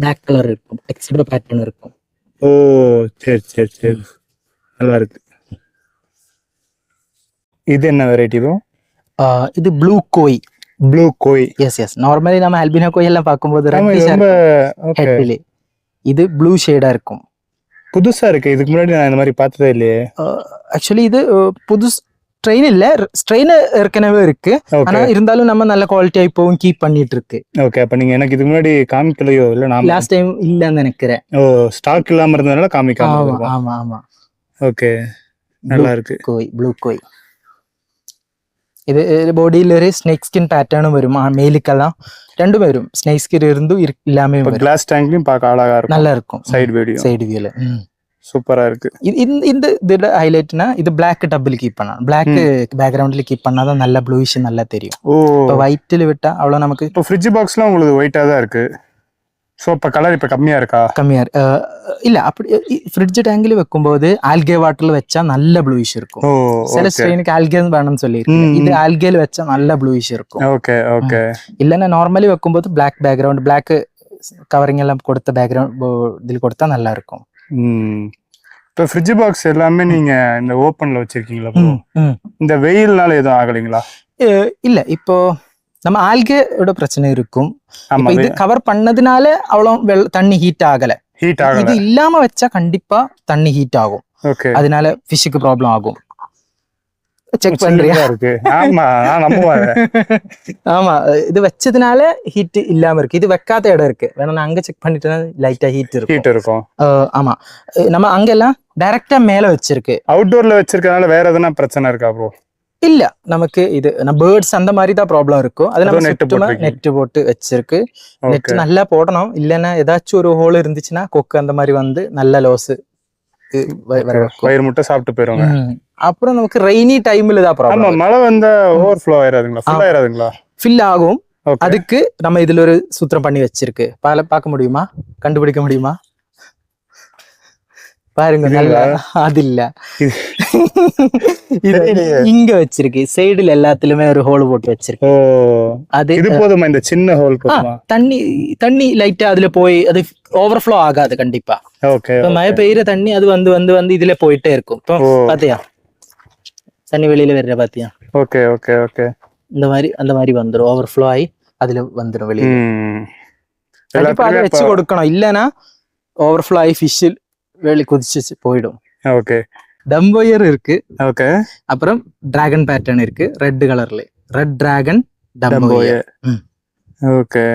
பிளாக் கலர் இருக்கும். டெக்ஸிடோ பேட்டர்ன் இருக்கும். ஓ சரி சரி சரி, நல்லா இருக்கு. இது என்ன வெரைட்டி ப்ரோ? இது blue koi. Blue koi. Yes yes. Normally நம்ம ஆல்பினோ கோய் எல்லாம் பார்க்கும்போது ரெட், இது ப்ளூ ஷேடா இருக்கும். புதுசா இருக்கு. இதுக்கு முன்னாடி நான் இந்த மாதிரி பார்த்ததே இல்லையே. ஆக்சுவலி இது புது ஸ்ட்ரெயின் இல்ல, ஸ்ட்ரெயின் ஏற்கனவே இருக்கு. ஆனா இருந்தாலும் நம்ம நல்ல குவாலிட்டியா இப்பவும் கீப் பண்ணிட்டு இருக்கு. ஓகே. அப்ப நீங்க எனக்கு இதுக்கு முன்னாடி காமிக்கலையோ? இல்ல நான் லாஸ்ட் டைம் இல்லன்னு நினைக்கிறேன். ஓ, ஸ்டாக் இல்லாம இருந்ததுனால காமிக்காம. ஆமா ஆமா. ஓகே, நல்லா இருக்கு. கோய், ப்ளூ கோய். இது பாடியில் ஒரு ஸ்னேக் ஸ்கின் பேட்டர்னும் வரும். மேலுக்கெல்லாம் ரெண்டும் வரும். ஸ்னேக் ஸ்கின் இருந்தும் இல்லாம கிளாஸ் டேங்க்லயும் பார்க்க அழகா இருக்கும். நல்லா இருக்கும். சைடு வியூல சூப்பரா இருக்கு. இந்த இதோட ஹைலைட்னா இது பிளாக் டபுள் கீப் பண்ணலாம். பிளாக் பேக்ரவுண்ட்ல கீப் பண்ணாதான் நல்ல ப்ளூயிஷ் நல்லா தெரியும். இப்போ ஒயிட்ல விட்டா அவ்வளவு நமக்கு. இப்போ ஃப்ரிட்ஜ் பாக்ஸ்ல உங்களுக்கு ஒயிட்டா தான் இருக்கு. சோ இப்ப கலர் இப்ப கம்மியா இருக்கா? கம்மியா இல்ல. அப்படி ஃப்ரிட்ஜ் டேங்க்ல வைக்கும்போது ஆல்கே வாட்டர்ல வச்சா நல்ல ப்ளூயிஷ் இருக்கும். சில ஸ்ட்ரெயினுக்கு ஆல்கே வேணும்னு சொல்லியிருக்கேன். இது ஆல்கேல வச்சா நல்ல ப்ளூயிஷ் இருக்கும். Okay okay. இல்லன்னா நார்மலி வைக்கும்போது பிளாக் பேக்ரவுண்ட், பிளாக் கவரிங் எல்லாம் கொடுத்த பேக்ரவுண்ட் இதுல கொடுத்தா நல்லா இருக்கும். இப்போ ஃப்ரிட்ஜ் பாக்ஸ் எல்லாமே நீங்க இந்த ஓப்பன்ல வச்சிருக்கீங்களா? இந்த வெயில்னால எதுவும் ஆகலைங்களா? இல்ல, இப்போ நம்ம ஆல்கேயோட பிரச்சனை இருக்கும். இது கவர் பண்ணதுனால அவ்வளவு தண்ணி ஹீட் ஆகல. இது இல்லாம வச்சா கண்டிப்பா தண்ணி ஹீட் ஆகும். அதனால ஃபிஷ்க்கு ப்ராப்ளம் ஆகும். செக் பண்றியா? ஆமா, ஆமா. இது வச்சதுனால ஹீட் இல்லாம இருக்கு. இது வைக்காத இடம் இருக்கு. வேணா அங்க செக் பண்ணிட்டு லைட்டா ஹீட் இருக்கும். ஆமா, நம்ம அங்கெல்லாம் டைரக்டா மேல வச்சிருக்கு. அவுட்டோர்ல வச்சிருக்கனால வேற எதனா பிரச்சனை இருக்கா ப்ரோ? இல்ல, நமக்கு இது பேர்ட்ஸ் அந்த மாதிரி தான் ப்ராப்ளம் இருக்கும். அது நம்ம நெட் போட்டு வச்சிருக்கு. நெட் நல்லா போடணும். இல்லன்னா ஏதாச்சும் ஒரு ஹோல் இருந்துச்சுன்னா கொக்கு அந்த மாதிரி வந்து நல்ல லாஸ் வயிறு முட்டை சாப்பிட்டு போயிருவாங்க. அப்புறம் நமக்கு ரெய்னி டைம்ல தான் ப்ராப்ளம். மழை வந்தா ஓவர்ஃப்ளோ ஆயிராதுங்களா? ஃபுல் ஆயிராதுங்களா? ஃபில் ஆகும். அதுக்கு நம்ம இதுல ஒரு சூத்திரம் பண்ணி வச்சிருக்கு. பார்க்க முடியுமா? கண்டுபிடிக்க முடியுமா? பாருங்க நல்லா அது இல்ல இது இங்க வச்சிருக்கு சைடுல எல்லாத்துலயுமே ஒரு ஹோல் போட்டு வச்சிருக்கு அது இது போதுமா இந்த சின்ன ஹோல் போதுமா தண்ணி லைட்டா அதுல போய் அது ஓவர்ஃப்ளோ ஆகாது கண்டிப்பா ஓகே மழை பெய்யுற தண்ணி அது வந்து வந்து வந்து இதுல போயிட்டே இருக்கும் இப்போ பாத்தியா தண்ணி வெளியில வர்ற பாத்தியா ஓகே ஓகே ஓகே இந்த மாதிரி அந்த மாதிரி வந்துரும் ஓவர்ஃப்ளோ ஆகி அதுல வந்துரும் வெளியில கண்டிப்பா அதை வச்சு கொடுக்கணும் இல்லைன்னா ஓவர்ஃப்ளோ ஆகி ஃபிஷ் வெளியே குதிச்சு போயிடும் ஓகே டம்போயர் இருக்கு ஓகே அப்புறம் டிராகன் பேட்டர்ன் இருக்கு ரெட் கலர்ல ரெட் டிராகன் டம்போயர் ஓகே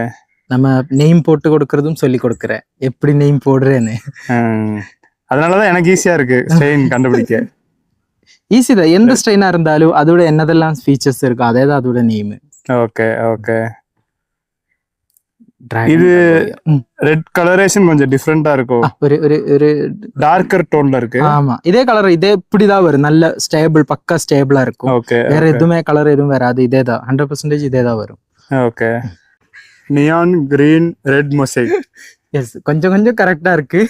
நம்ம நெய்ம் போட்டு கொடுக்கறதும் சொல்லி கொடுக்குறேன் எப்படி நெய்ம் போடுறேன்னு அதனாலதான் எனக்கு ஈஸியா இருக்கு ஸ்ட்ரெயின் கண்டுபிடிக்க ஈஸி தான் எந்த ஸ்ட்ரெயினா இருந்தாலும் அதோட என்னதெல்லாம் ஃபீச்சர்ஸ் இருக்கும் அதே தான் அதோட நேம் ஓகே ஓகே இது ரெட் கலரேஷன் கொஞ்சம் டிஃபரெண்டா இருக்கும் ஒரு ஒரு ஒரு டார்க்கர் டோன்ல இருக்கு ஆமா இதே கலர் இதே இப்படிதான் வரும் நல்ல ஸ்டேபிள் பக்கா ஸ்டேபிளா இருக்கும் ஓகே வேற எதுவுமே கலர் எதுவும் வராது இதே தான் 100% இதே தான் வரும் okay neon green red mosaic yes கொஞ்சம் கொஞ்சம் கரெக்டா இருக்கு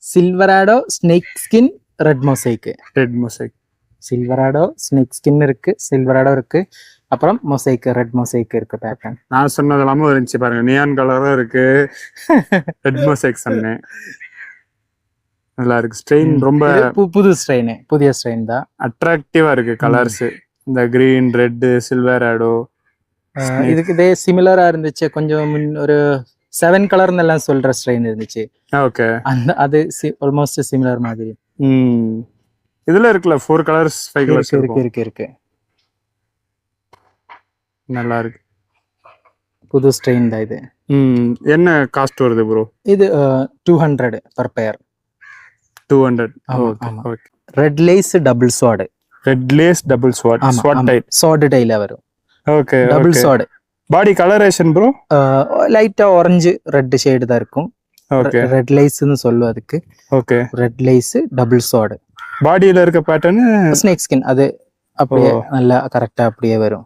Silverado snake skin red mosaic Silverado snake skin இருக்கு சில்வராடோ இருக்கு அப்புறம் மொசைக் ரெட் மொசைக் இருக்கு பேட்டர்ன் நான் சொன்னது எல்லாமே இருந்துச்சு பாருங்க நியான் கலரும் இருக்கு ரெட் மொசைக் சொன்னேன் நல்லா இருக்கு ஸ்ட்ரெயின் ரொம்ப புது ஸ்ட்ரெயின் புதிய ஸ்ட்ரெயின் தான் அட்ராக்டிவா இருக்கு கலர்ஸ் இந்த கிரீன் ரெட் சில்வராடோ இதுக்கு இதே சிமிலரா இருந்துச்சு கொஞ்சம் ஒரு 7 கலர்னு எல்லாம் சொல்ற ஸ்ட்ரெயின் இருந்துச்சு ஓகே அந்த அது ஆல்மோஸ்ட் சிமிலர் மாதிரி இதுல இருக்குல்ல 4 கலர்ஸ் 5 கலர்ஸ் இருக்கு நல்லா இருக்கு புது ஸ்ட்ரெயின் தான் இது என்ன காஸ்ட் வருது ப்ரோ இது 200 per pair 200 okay red lace double sword sword tail வரும் okay double sword body coloration bro லைட்டா ஆரஞ்சு ரெட் ஷேட் தான் இருக்கும் ஓகே ரெட் லேஸ்னு சொல்லுவோம் அதுக்கு okay red lace double sword பாடியில இருக்க பேட்டர்ன் ஸ்னேக் ஸ்கின் அது அப்படியே நல்லா கரெக்டா அப்படியே வரும்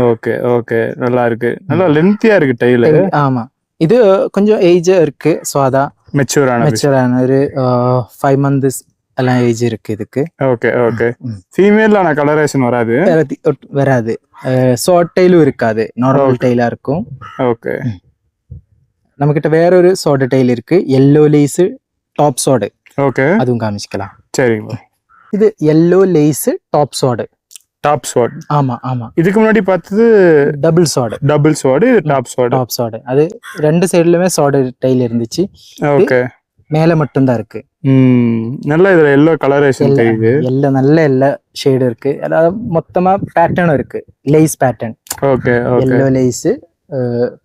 ஓகே ஓகே நல்லா இருக்கு நல்லா லென்த்தியா இருக்கு டைல் ஆமா இது கொஞ்சம் ஏஜ் இருக்கு சோ அதான் மெச்சூரான ஒரு 5 months எல்லாம் ஏஜ் இருக்கு இதுக்கு ஓகே ஓகே ஃபீமேல்ல ஆன கலரேஷன் வராது ஷார்ட் டைலும் இருக்காது நார்மல் டைலா இருக்கும் ஓகே நம்ம கிட்ட வேற ஒரு சோட டைல் இருக்கு yellow லேஸ் டாப் சோடு ஓகே அதுவும் காமிக்கலாம் சரிங்க இது yellow லேஸ் டாப் சோடு ஆமா ஆமா இதுக்கு முன்னாடி பார்த்தது டபுள் சோடு இது டாப் சோடு அது ரெண்டு சைடுலயுமே சோடு டைல் இருந்துச்சு ஓகே மேல மட்டும் தான் இருக்கு நல்ல இதுல எல்லோ கலரேஷன் தெரியுது எல்லோ நல்ல எல்லோ ஷேட் இருக்கு அதாவது மொத்தமா பேட்டர்ன் இருக்கு lace pattern okay yellow lace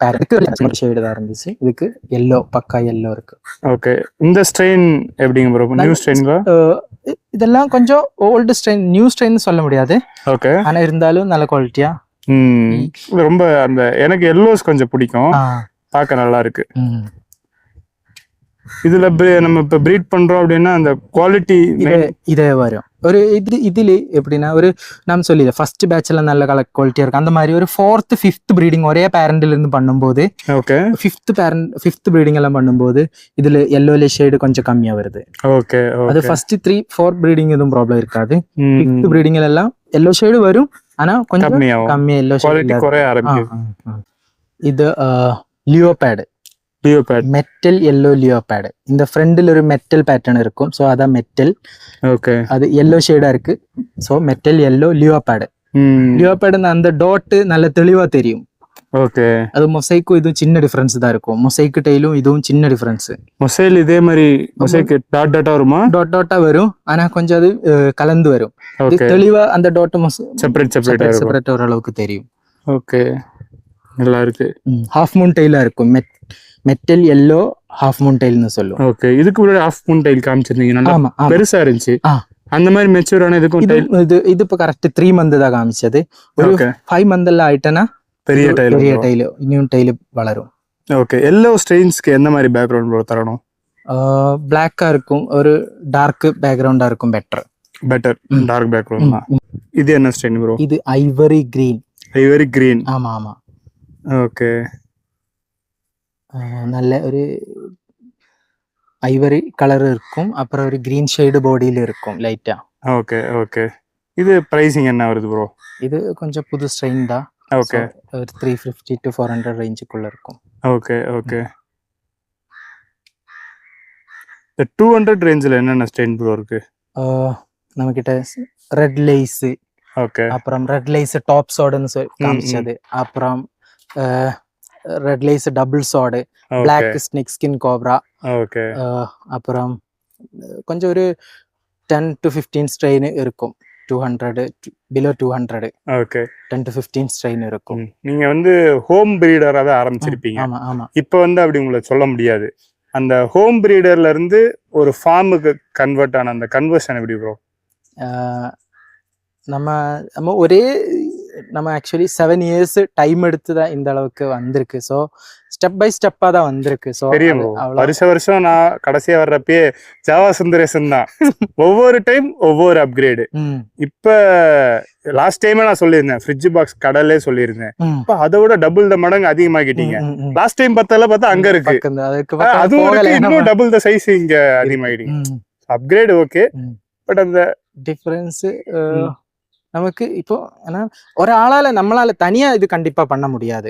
pattern shade தான் இருந்துச்சு இதுக்கு எல்லோ பக்கா எல்லோ இருக்கு ஓகே இந்த ஸ்ட்ரெயின் எப்படிங்க ப்ரோ நியூ ஸ்ட்ரெயின்ல இதெல்லாம் கொஞ்சம் ஓல்டு ஸ்ட்ரெயின் நியூ ஸ்ட்ரெயின் சொல்ல முடியாது ஓகே ஆனா இருந்தாலும் நல்ல குவாலிட்டியா ரொம்ப அந்த எனக்கு எல்லோஸ் கொஞ்சம் பிடிக்கும் பார்க்க நல்லா இருக்கு இதுல நம்ம இப்ப பிரீட் பண்றோம் அப்படின்னா அந்த குவாலிட்டி இதே வரும் ஒரு இதுல எப்படின்னா ஒரு நம்ம சொல்லி ஃபர்ஸ்ட் பேட்ச்ல நல்ல குவாலிட்டியா இருக்கு அந்த மாதிரி ஒரு 4th 5th ப்ரீடிங் ஒரே பேரண்ட்ல இருந்து பண்ணும்போது ஓகே 5th ப்ரீடிங் எல்லாம் பண்ணும்போது இதுல எல்லோல ஷேடு கொஞ்சம் கம்மியா வருது ஓகே அது ஃபர்ஸ்ட் 3-4 ப்ரீடிங் எதுவும் ப்ராப்ளம் இருக்காது 5th ப்ரீடிங் எல்லாம் எல்லோ ஷேடு வரும் ஆனா கொஞ்சம் கம்மியா எல்லோ ஷேடு குறைய ஆரம்பிக்கும் இது லியோபேட் மெட்டல் எல்லோ லியோபேட் இந்த ஃப்ரண்ட்ல ஒரு மெட்டல் பேட்டர்ன் இருக்கும் சோ அதான் மெட்டல் ஓகே அது எல்லோ ஷேடா இருக்கு சோ மெட்டல் எல்லோ லியோபேட் அந்த டாட் நல்ல தெளிவா தெரியும் ஓகே அது மொசைக்கும் இதுவும் சின்ன டிஃபரன்ஸ் தான் இருக்கும் மொசைக் டைலும் இதுவும் சின்ன டிஃபரன்ஸ் மொசைல் இதே மாதிரி மொசைக் டாட் டாட்டா வருமா டாட்டா வரும் ஆனா கொஞ்சம் அது கலந்து வரும் தெளிவா அந்த டாட் செப்பரேட் ஓரளவுக்கு தெரியும் ஓகே நல்லா இருக்கு ஹாஃப் மூன் டைலா இருக்கும் மெட்டல் எல்லோ ஹாஃப் மூன் டைல்னு சொல்லும் ஓகே இதுக்கு முன்னாடி ஹாஃப் மூன் டைல் காமிச்சிருந்தீங்க நல்லா பெருசா இருந்துச்சு அந்த மாதிரி மெச்சூர் ஆன இதுக்கும் இது இப்ப கரெக்ட் 3 month தான் காமிச்சது ஒரு 5 month எல்லாம் ஆயிட்டனா பெரிய டைல் இன்னும் டைல் வளரும் ஓகே எல்லோ ஸ்ட்ரெயின்ஸ்க்கு எந்த மாதிரி பேக்ரவுண்ட் ப்ரோ தரணும் பிளாக்கா இருக்கும் ஒரு டார்க் பேக்ரவுண்டா இருக்கும் பெட்டர் டார்க் பேக்ரவுண்ட் தான் இது என்ன ஸ்ட்ரெயின் ப்ரோ இது ஐவரி கிரீன் ஆமா ஆமா ஓகே நல்ல ஒரு ஐவரி கலர் இருக்கும், அப்புறம் ஒரு கிரீன் ஷேடு பாடியில இருக்கும் லைட்டா. Okay okay. இது பிரைசிங் என்ன வருது ப்ரோ? இது கொஞ்சம் புது ஸ்ட்ரெயின் தான். ஓகே. ஒரு 350 to 400 ரேஞ்சுக்குள்ள இருக்கும். Okay okay. இந்த 200 ரேஞ்சில் என்னென்ன ஸ்ட்ரெயின் ப்ரோ இருக்கு? நம்மக்கிட்ட ரெட் லேஸ், ஓகே. அப்புறம் ரெட் லேஸ் டாப் சோடுன்னு காமிச்சது, அப்புறம் red lace double sword, black snake skin cobra. Okay. அப்புறம் கொஞ்சம் ஒரு 10 to 15 ஸ்ட்ரெயின் இருக்கும். 200 பிலோ 200. ஓகே. 10 to 15 ஸ்ட்ரெயின் இருக்கும். நீங்க வந்து ஹோம் பிரீடரா தான் ஆரம்பிச்சிருப்பீங்க. ஆமா ஆமா. இப்போ வந்து அப்படி உங்களை சொல்ல முடியாது. அந்த ஹோம் பிரீடர்ல இருந்து ஒரு ஃபார்முக்கு கன்வெர்ட் ஆன அந்த கன்வர்ஷன் எப்படி ப்ரோ? நம்ம நம்ம ஆக்சுவலி 7 years டைம் எடுத்து தான் இந்த அளவுக்கு வந்திருக்கு. ஸோ ஸ்டெப் பை ஸ்டெப்பா தான் வந்திருக்கு. ஸோ வருஷம் நான் கடைசியா வர்றப்பே ஜாவா சுந்தரேசன் தான் ஒவ்வொரு டைம் ஒவ்வொரு அப்கிரேடு. இப்ப லாஸ்ட் டைமே நான் சொல்லியிருந்தேன், ஃப்ரிட்ஜ் பாக்ஸ் கடலே சொல்லியிருந்தேன். இப்ப அதை விட டபுள் த மடங்கு அதிகமாக்கிட்டீங்க. லாஸ்ட் டைம் பார்த்தா அங்க இருக்கு, அதுவும் இன்னும் டபுள் த சைஸ் இங்க அதிகமாகிட்டீங்க. அப்கிரேட் ஓகே, பட் அந்த டிஃபரன்ஸ் நமக்கு இப்போ ஏன்னா ஒரு ஆளால நம்மளால தனியா இது கண்டிப்பா பண்ண முடியாது.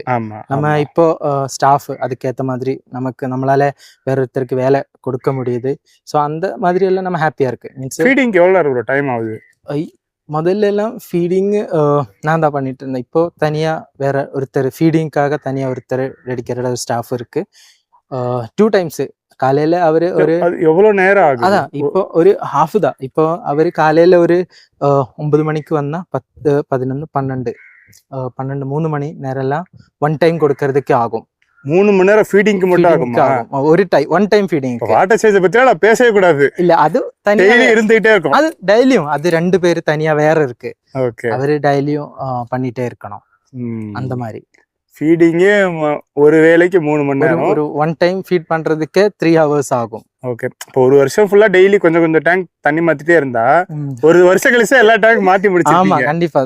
நம்ம இப்போ ஸ்டாஃப் அதுக்கேற்ற மாதிரி நம்மளால வேற ஒருத்தருக்கு வேலை கொடுக்க முடியுது. ஸோ அந்த மாதிரி எல்லாம் நம்ம ஹாப்பியா இருக்கு. மீன்ஸ் ஃபீடிங் எவ்வளோ டைம் ஆகுது? முதல்ல எல்லாம் ஃபீடிங் நான் தான் பண்ணிட்டு இருந்தேன். இப்போ தனியா வேற ஒருத்தர் ஃபீடிங்காக தனியா ஒருத்தர் டெடிக்கேட்டட் ஸ்டாஃப் இருக்கு. 2 times காலையில அவரு ஒரு எவ்வளவு நேரம் ஆகும்? அதான் இப்போ ஒரு ஹாஃப் தான். இப்போ அவரு காலையில ஒரு 9 மணிக்கு வந்தா 10, 11, 12 3 மணி நேரம் எல்லாம் ஒன் டைம் கொடுக்கறதுக்கு ஆகும். 3 மணி நேரம் ஃபீடிங்க்கு மட்டும் ஆகும். ஒரு one time feeding. Water size பத்தி நான் பேசவே கூடாது. இல்ல, அது தனியா இருந்துட்டே இருக்கும். அது டெய்லியும் அது 2 பேரு தனியா வேற இருக்கு. அவரு டெய்லியும் பண்ணிட்டே இருக்கணும். அந்த மாதிரி ஃபீடிங்கே ஒரு வேளைக்கு 3 மணி நேரம். ஒரு ஒன் டைம் ஃபீட் பண்றதுக்கு 3 hours ஆகும். ஓகே. இப்போ ஒரு வருஷம் ஃபுல்லா டெய்லி கொஞ்சம் டேங்க் தண்ணி மாத்திட்டே இருந்தா ஒரு வருஷம் கழிச்சு எல்லா டேங்க் மாத்தி முடிச்சிருக்கீங்க. ஆமா கண்டிப்பா.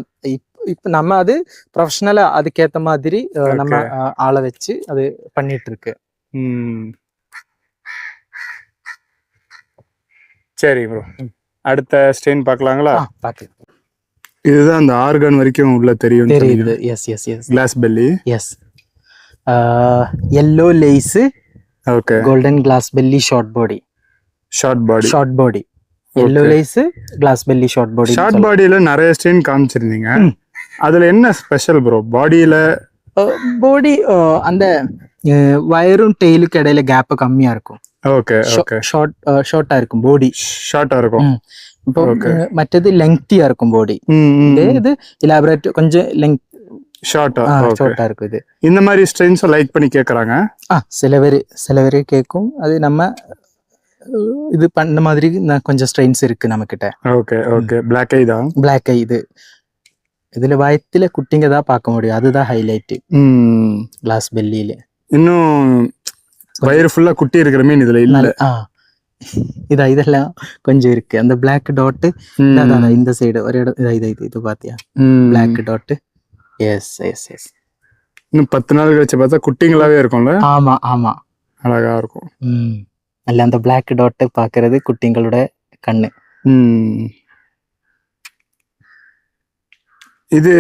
இப்ப நம்ம அது ப்ரொஃபஷனலா அதுக்கேத்த மாதிரி நம்ம ஆளை வச்சு அது பண்ணிட்டு இருக்கு. சரி ப்ரோ, அடுத்த ஸ்ட்ரெயின் பார்க்கலாங்களா? பாக்கலாம். இதுதான் அந்த ஆர்கான் வரைக்கும் உள்ள தெரியும். தெரியுது. Yes glass belly. Yes. yellow lace. Okay. golden glass belly short body. Short body yellow lace glass belly short body. Short பாடியில நிறைய ஸ்ட்ரெயின் காமிச்சிருந்தீங்க. அதுல என்ன ஸ்பெஷல் ப்ரோ? பாடி அந்த வயரும் டெய்லுக்கு இடையில கேப் கம்மியா இருக்கும். Okay okay. ஷார்ட்டா இருக்கும், பாடி ஷார்ட்டா இருக்கும். இப்போ மற்றது லெங்க்தியா இருக்கும் பாடி. இது இலாபரேட் கொஞ்சம் லெங்க் ஷார்ட்டா இருக்கும். இது இந்த மாதிரி ஸ்ட்ரெயின்ஸ் லைக் பண்ணி கேக்குறாங்க. சில பேர் கேட்கும். அது நம்ம இது பண்ண மாதிரி கொஞ்சம் ஸ்ட்ரெயின்ஸ் இருக்கு நம்ம கிட்ட. Okay okay. பிளாக் ஐ தான். பிளாக் ஐ இதுல வயத்துல குட்டிங்க தான் பார்க்க முடியும். அதுதான் ஹைலைட் கிளாஸ் பெல்லியில. இன்னும் வயிறு ஃபுல்லா குட்டி இருக்கிற மீன் இதுல இல்ல. இதெல்லாம் கொஞ்சம் இருக்கு. அந்த பிளாக் டாட் இந்த சைடு ஒரு இடம் இது பாத்தியா? Black dot. எஸ். இன்னும் 10 நாள் கழிச்சு பார்த்தா குட்டிங்களாவே இருக்கும்ல. ஆமா அழகா இருக்கும். அல்ல அந்த பிளாக் டாட் பாக்குறது குட்டிங்களோட கண்ணு. இது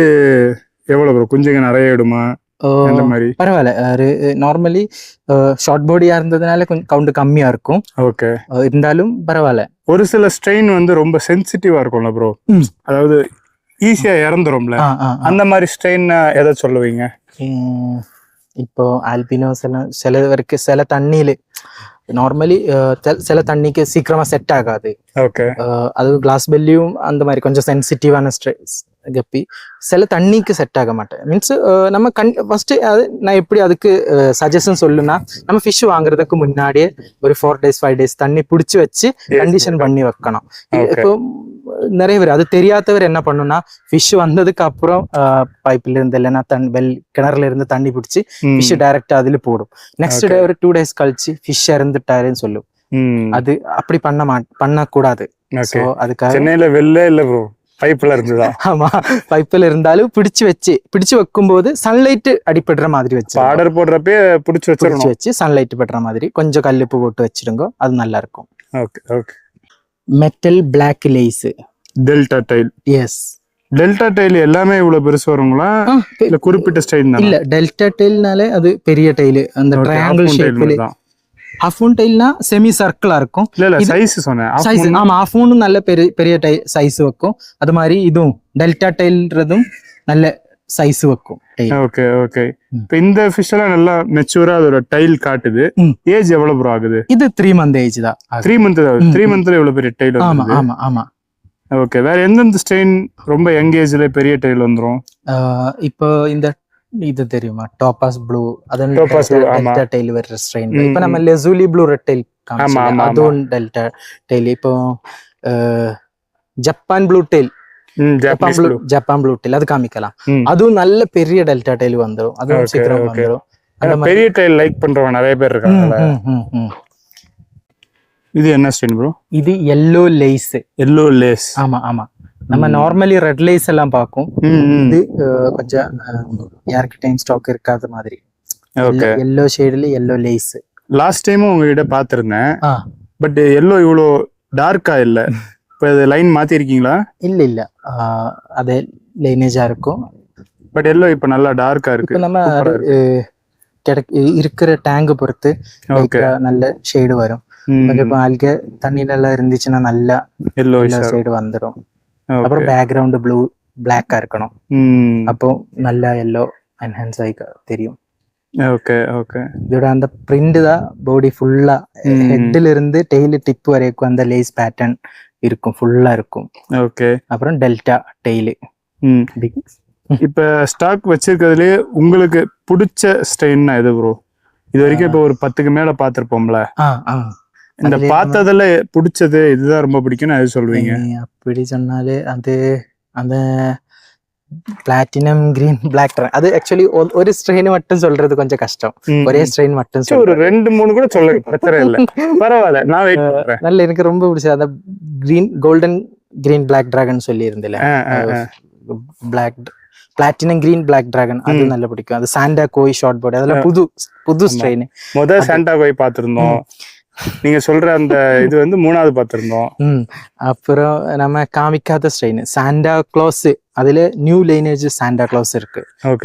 எவ்வளவு ப்ரோ? குஞ்சுங்க நிறைய இடுமா? பரவாயில்ல. நார்மலி ஷார்ட் பாடியா இருந்ததுனால கொஞ்சம் கவுண்ட் கம்மியா இருக்கும். ஓகே. இருந்தாலும் பரவாயில்ல. ஒரு சில ஸ்ட்ரெயின் வந்து ரொம்ப சென்சிட்டிவா இருக்கும்ல ப்ரோ, அதாவது ஈஸியா இறந்துரும்ல, அந்த மாதிரி ஸ்ட்ரெயின் எதை சொல்லுவீங்க? இப்போ ஆல்பினோஸ் எல்லாம் சில தண்ணியில நார்மலி சில தண்ணிக்கு சீக்கிரமா செட் ஆகாது. அது கிளாஸ் பெல்லியும் அந்த மாதிரி கொஞ்சம் சென்சிட்டிவான கப்பி சில தண்ணிக்கு செட் ஆக மாட்டேன். மீன்ஸ் நம்ம ஃபர்ஸ்ட் நான் எப்படி அதுக்கு சஜஷன் சொல்லுன்னா, நம்ம ஃபிஷ் வாங்குறதுக்கு முன்னாடியே ஒரு 4 days 5 days தண்ணி பிடிச்சி வச்சு கண்டிஷன் பண்ணி வைக்கணும். இப்போ நிறைய பேர் அது தெரியாதவர் என்ன பண்ணுன்னா, ஃபிஷ் வந்ததுக்கு அப்புறம் பைப்ல இருந்து இல்லைன்னா கிணறுல இருந்து தண்ணி பிடிச்சி ஃபிஷ் டைரக்டா அதுல போடும். நெக்ஸ்ட் டே ஒரு 2 days கழிச்சு ஃபிஷ் இறந்துட்டாருன்னு சொல்லும். அது அப்படி பண்ணக்கூடாது. சென்னையில வெள்ளே இல்ல ப்ரோ, பைப்ல இருந்துதான். ஆமா, பைப்பில் இருந்தாலும் பிடிச்சு வைக்கும்போது சன்லைட் அடிபடுற மாதிரி வச்சு ஆர்டர் போடுறப்பே பிடிச்சி பிடிச்சு வச்சு சன்லைட் படுற மாதிரி கொஞ்சம் கல்லுப்பு போட்டு வச்சிருங்க, அது நல்லா இருக்கும். Okay okay. Metal black lace. Delta tail. Yes. Delta tail எல்லாமே இவ்வளவு பெருசு வருங்களா இல்ல குறிப்பிட்ட ஸ்டைல் தான்? இல்ல, டெல்டா டைல்னாலே அது பெரிய டைல், அந்த ட்ரையாங்கிள் ஷேப்ல. ஹாஃப் மூன் டைல்னா செமி சர்க்கிளா இருக்கும். இல்ல சைஸ் சொன்னேன். சைஸ் ஆமா, ஹாஃப் மூனும் நல்ல பெரிய டைல் சைஸ் வைக்கும். அது மாதிரி இதுவும் டெல்டா டைல்ன்றதும் நல்ல சைஸ் வைக்கும். Okay okay. இப்போ இந்த ஃபிஷ் எல்லாம் நல்லா மெச்சூரா அதோட டைல் காட்டுது. ஏஜ் எவ்வளவு ப்ரோ ஆகுது? இது 3 month ஏஜ் தான். 3 month. 3 monthல எவ்வளவு பெரிய டைல் ஆமா வருது? ஆமா ஆமா. ஓகே. வேற எந்தெந்த ஸ்ட்ரெயின் ரொம்ப யங் ஏஜ்ல பெரிய டைல் வந்துரும்? இப்போ இந்த இது தெரியுமா, டாபாஸ் ப்ளூ, அதன் Topaz blue, ஆமா. டெல்டா டைல் வர ஸ்ட்ரெயின். இப்போ நம்ம லெசூலி ப்ளூ ரெட் டைல் ஆமா, ஆமா, அதுவும் டெல்டா டைல். இப்போ Japan blue tail, Japan blue tail அது காமிக்கலாம். அதுவும் நல்ல பெரிய டெல்டா டைல் வந்துரும், அதுவும் சீக்கிரம் வந்துரும். பெரிய டைல் லைக் பண்றவங்க நிறைய பேர் இருக்காங்க. இது என்ன ஸ்ட்ரெயின் ப்ரோ? இது yellow lace. yellow lace. ஆமா ஆமா. நம்ம நார்மலி ரெட் லேஸ் எல்லாம் பார்க்கும். இது கொஞ்சம் யார்கிட்டயும் ஸ்டாக் இருக்காத மாதிரி yellow ஷேட்ல yellow lace. லாஸ்ட் டைமும் உங்ககிட்ட பாத்திருந்தேன். பட் yellow இவ்வளோ டார்க்கா இல்ல. இப்போ இது லைன் மாத்தி இருக்கீங்களா? இல்ல இல்ல, அதே லைனேஜா இருக்கும். பட் yellow இப்போ நல்லா டார்க்கா இருக்கு. நம்ம இருக்கிற டேங்க் பொறுத்து நல்ல ஷேடு வரும். கொஞ்சம் ஆல்கே தண்ணியில எல்லாம் இருந்துச்சுன்னா நல்ல yellow ஷேடு வந்துடும். அப்புறம் பேக்ரவுண்ட் ப்ளூ பிளாக்கா இருக்கணும், அப்போ நல்லா yellow என்ஹான்ஸ் ஆகி தெரியும். Okay okay. இதோட அந்த பிரிண்ட் தான் பாடி ஃபுல்லா ஹெட்ல இருந்து டெய்ல் டிப் வரைக்கும் அந்த லேஸ் பேட்டர்ன் இருக்கும், ஃபுல்லா இருக்கும். ஓகே. அப்புறம் டெல்டா டெய்ல். இப்ப ஸ்டாக் வச்சிருக்கிறதுலயே உங்களுக்கு பிடிச்ச ஸ்ட்ரெயின்னா எது ப்ரோ? இது வரைக்கும் இப்ப ஒரு 10க்கு மேல பாத்திருப்போம்ல, இந்த பார்த்ததுல பிடிச்சது இதுதான் ரொம்ப பிடிக்கும்னு அது சொல்லுவீங்க? அப்படி சொன்னாலே அது அந்த பிளாட்டினம் கிரீன் பிளாக், அது ஆக்சுவலி ஒரு ஸ்ட்ரெயின் மட்டும் சொல்றது கொஞ்சம் கஷ்டம். ஒரே ஸ்ட்ரெயின் மட்டும் ஒரு 2-3 கூட சொல்ல பிரச்சனை இல்லை, பரவாயில்ல நான் வெயிட் பண்றேன். நல்ல எனக்கு ரொம்ப பிடிச்சது அந்த green golden green black dragon சொல்லி இருந்தல, black platinum green black dragon, அது நல்ல பிடிக்கும். அது சாண்டா கோய் ஷார்ட் போர்டு, அதெல்லாம் புது ஸ்ட்ரெயின். முதல் சாண்டா கோய் பாத்திருந்தோம், நீங்க சொல்ற அந்த இது வந்து 3வது பாத்திருந்தோம். அப்புறம் நம்ம காமிக்காத ஸ்ட்ரெயின் சாண்டா கிளாஸ், அதுல நியூ லைனேஜ் சாண்டா கிளாஸ் இருக்கு.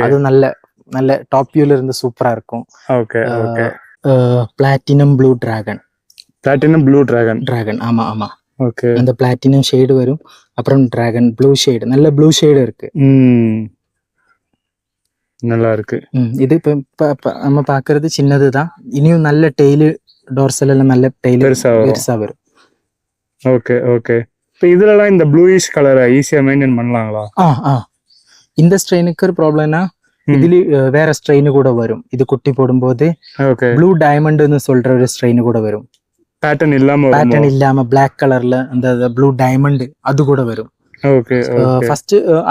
அது நல்ல டாப் வியூல இருந்து சூப்பரா இருக்கும். Okay okay. Platinum blue dragon. Platinum blue dragon. ஆமா ஆமா. ஓகே. அந்த பிளாட்டினம் ஷேடு வரும், அப்புறம் டிராகன் ப்ளூ ஷேடு, நல்ல ப்ளூ ஷேடு இருக்கு. நல்லா இருக்கு. இது இப்ப நம்ம பாக்குறது சின்னதுதான், இனியும் நல்ல டெய்லு டோர்சல் எல்லாம் நல்ல டெய்லு பெருசா வரும். Okay okay. இப்போ இதுலலாம் இந்த ப்ளூயிஷ் கலரை ஈஸியா மெயின்டைன் பண்ணலாங்களா? இந்த ஸ்ட்ரெயினுக்கு ஒரு ப்ராப்ளம்னா இதுல வேற ஸ்ட்ரெயின் கூட வரும். இது குட்டி போடும்போது ப்ளூ டைமண்ட்னு சொல்ற ஒரு ஸ்ட்ரெயின் கூட வரும். பேட்டர்ன் இல்லாம பிளாக் கலர்ல அந்த ப்ளூ டைமண்ட் அது கூட வரும்.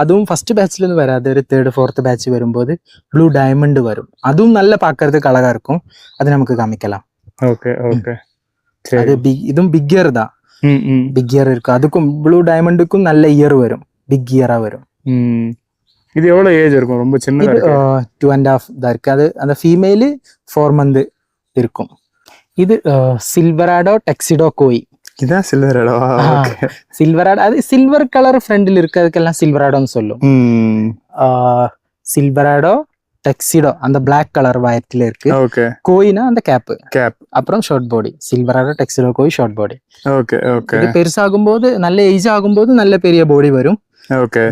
அதுவும் ஃபர்ஸ்ட் பேட்ச்ல இருந்து வராது, ஒரு 3rd 4th பேட்ச் வரும்போது ப்ளூ டைமண்ட் வரும். அதுவும் நல்ல பாக்குறதுக்கு அழகா இருக்கும், அது நமக்கு காமிக்கலாம். Okay okay. அது இதுவும் பிக் இயர் தான், பிக் இயர் இருக்கு. அதுக்கும் ப்ளூ டைமண்டுக்கும் நல்ல இயர் வரும், பிக் இயரா வரும். இது எவ்வளவு ஏஜ் இருக்கும்? ரொம்ப சின்னதா இருக்கு. 2.5 தான் இருக்கு. அது அந்த ஃபீமேல் 4 month இருக்கும். இது சில்வராடோ டெக்சிடோ கோய். இதான் சில்வராடோ. சில்வராடோ அது சில்வர் கலர் ஃப்ரண்ட்ல இருக்கிறதுக்கெல்லாம் சில்வராடோன்னு சொல்லும். சில்வராடோ டெக்சிடோ அந்த பிளாக் கலர் வயத்துல இருக்கு. ஓகே. கோயினா அந்த கேப், அப்புறம் ஷார்ட் பாடி. சில்வராடோ டெக்சிடோ கோய் ஷார்ட் பாடி. Okay okay. இது பெருசாகும் போது நல்ல ஏஜ் ஆகும்போது நல்ல பெரிய பாடி வரும். ஓகே.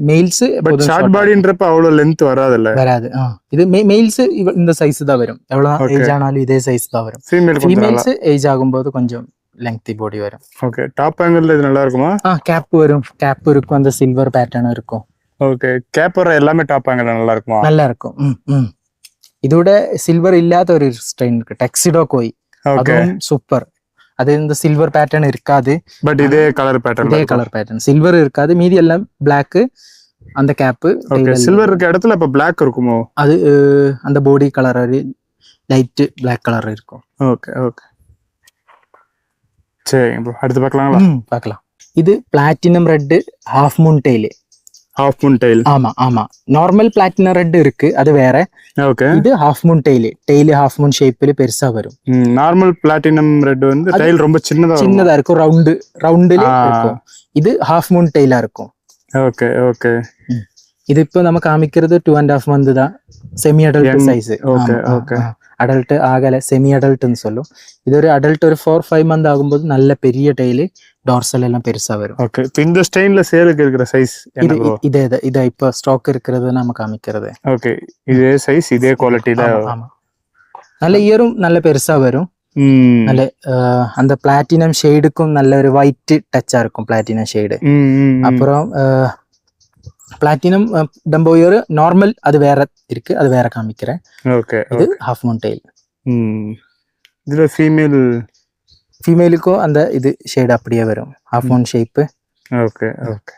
மெயில்ஸ் ஷார்ட் பாடின்றப்ப அவ்வளவு லென்த் வராதுல்ல? வராது. இது மெயில்ஸ் இந்த சைஸ் தான் வரும், எவ்வளவு ஏஜ் ஆனாலும் இதே சைஸ் தான் வரும். ஃபீமேல்ஸ் ஏஜ் ஆகும்போது கொஞ்சம் லெங்தி பாடி வரும். ஓகே. டாப் ஆங்கிள் இது நல்லா இருக்குமா? கேப் வரும், கேப் இருக்கும், அந்த சில்வர் பேட்டர்ன் இருக்கும். ஓகே. கேப் வர எல்லாமே டாப் ஆங்கிள் நல்லா இருக்குமா? நல்லா இருக்கும். இதோட சில்வர் இல்லாத ஒரு ஸ்ட்ரெயின் இருக்கு, டெக்சிடோ கோய். அதுவும் சூப்பர். அது இந்த சில்வர் பேட்டர்ன் இருக்காது, பட் இதே கலர் பேட்டர்ன் சில்வர் இருக்காது, மீதி எல்லாம் பிளாக். அந்த கேப் சில்வர் இருக்க இடத்துல இப்ப பிளாக் இருக்குமோ? அது அந்த body colour light black colour இருக்கும். Okay okay. சரி ப்ரோ, அடுத்து பார்க்கலாங்களா? பார்க்கலாம். இது platinum red half moon tail. Half moon tail. ஆமா ஆமா, நார்மல் பிளாட்டினம் ரெட் இருக்கு, அது வேற. ஓகே. இது half moon tail half Moon ஷேப்ல பெருசா வரும். நார்மல் பிளாட்டினம் ரெட் வந்து டெய்ல் ரொம்ப சின்னதா இருக்கும், ரவுண்டுல இருக்கும். இது ஹாஃப் மூன் டெய்லா இருக்கும். Okay okay. இது இப்போ நம்ம காமிக்கிறது 2.5 month தான், semi adult size. Okay okay. Adult ஆகல, செமி அடல்ட்னு சொல்லும். இது ஒரு அடல்ட் ஒரு 4-5 month ஆகும்போது நல்ல பெரிய டெய்லு, டார்சல் எல்லாம் பெருசா வரும். ஓகே. இப்போ இந்த ஸ்டைல்ல சேலுக்கு இருக்கிற சைஸ் என்ன ப்ரோ? இதே இப்போ ஸ்டாக் இருக்கிறது நம்ம காமிக்கிறது. ஓகே. இதே சைஸ் இதே குவாலிட்டில. ஆமா, நல்ல இயரும் நல்ல பெருசா வரும். நல்ல அந்த பிளாட்டினம் ஷேடுக்கும் நல்ல ஒரு ஒயிட் டச்சா இருக்கும் பிளாட்டினம் ஷேடு. அப்புறம் பிளாட்டினம் டம்போ இயர் நார்மல் அது வேற இருக்கு, அது வேற காமிக்கிறேன். ஓகே. இது ஹாஃப் மூன் டெய்ல். இதுல ஃபீமேலுக்கும் அந்த இது ஷேட் அப்படியே வரும், half moon shape. Okay okay.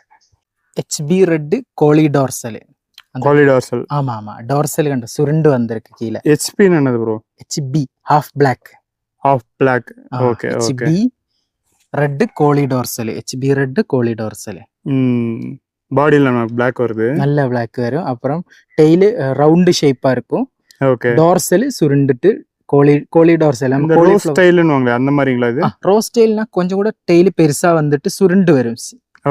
HB red curly dorsal. ஆமா ஆமா, டார்சல் கண்டு சுருண்டு வந்திருக்கு கீழே. HP என்னது ப்ரோ? HB half black. Okay okay. HB red curly dorsal. HB red curly dorsal. பாடியில நமக்கு பிளாக் வருது, நல்ல பிளாக் வரும். அப்புறம் டெய்ல் ரவுண்டு ஷேப்பா இருக்கும். ஓகே. டார்சல் சுருண்டுட்டு கோலி டார்சல். ரோஸ் ஸ்டைல்னுவாங்களே அந்த மாதிரிங்களா இது? ரோஸ் ஸ்டைல்னா கொஞ்சம் கூட டெய்ல் பெருசா வந்துட்டு சுருண்டு வரும்.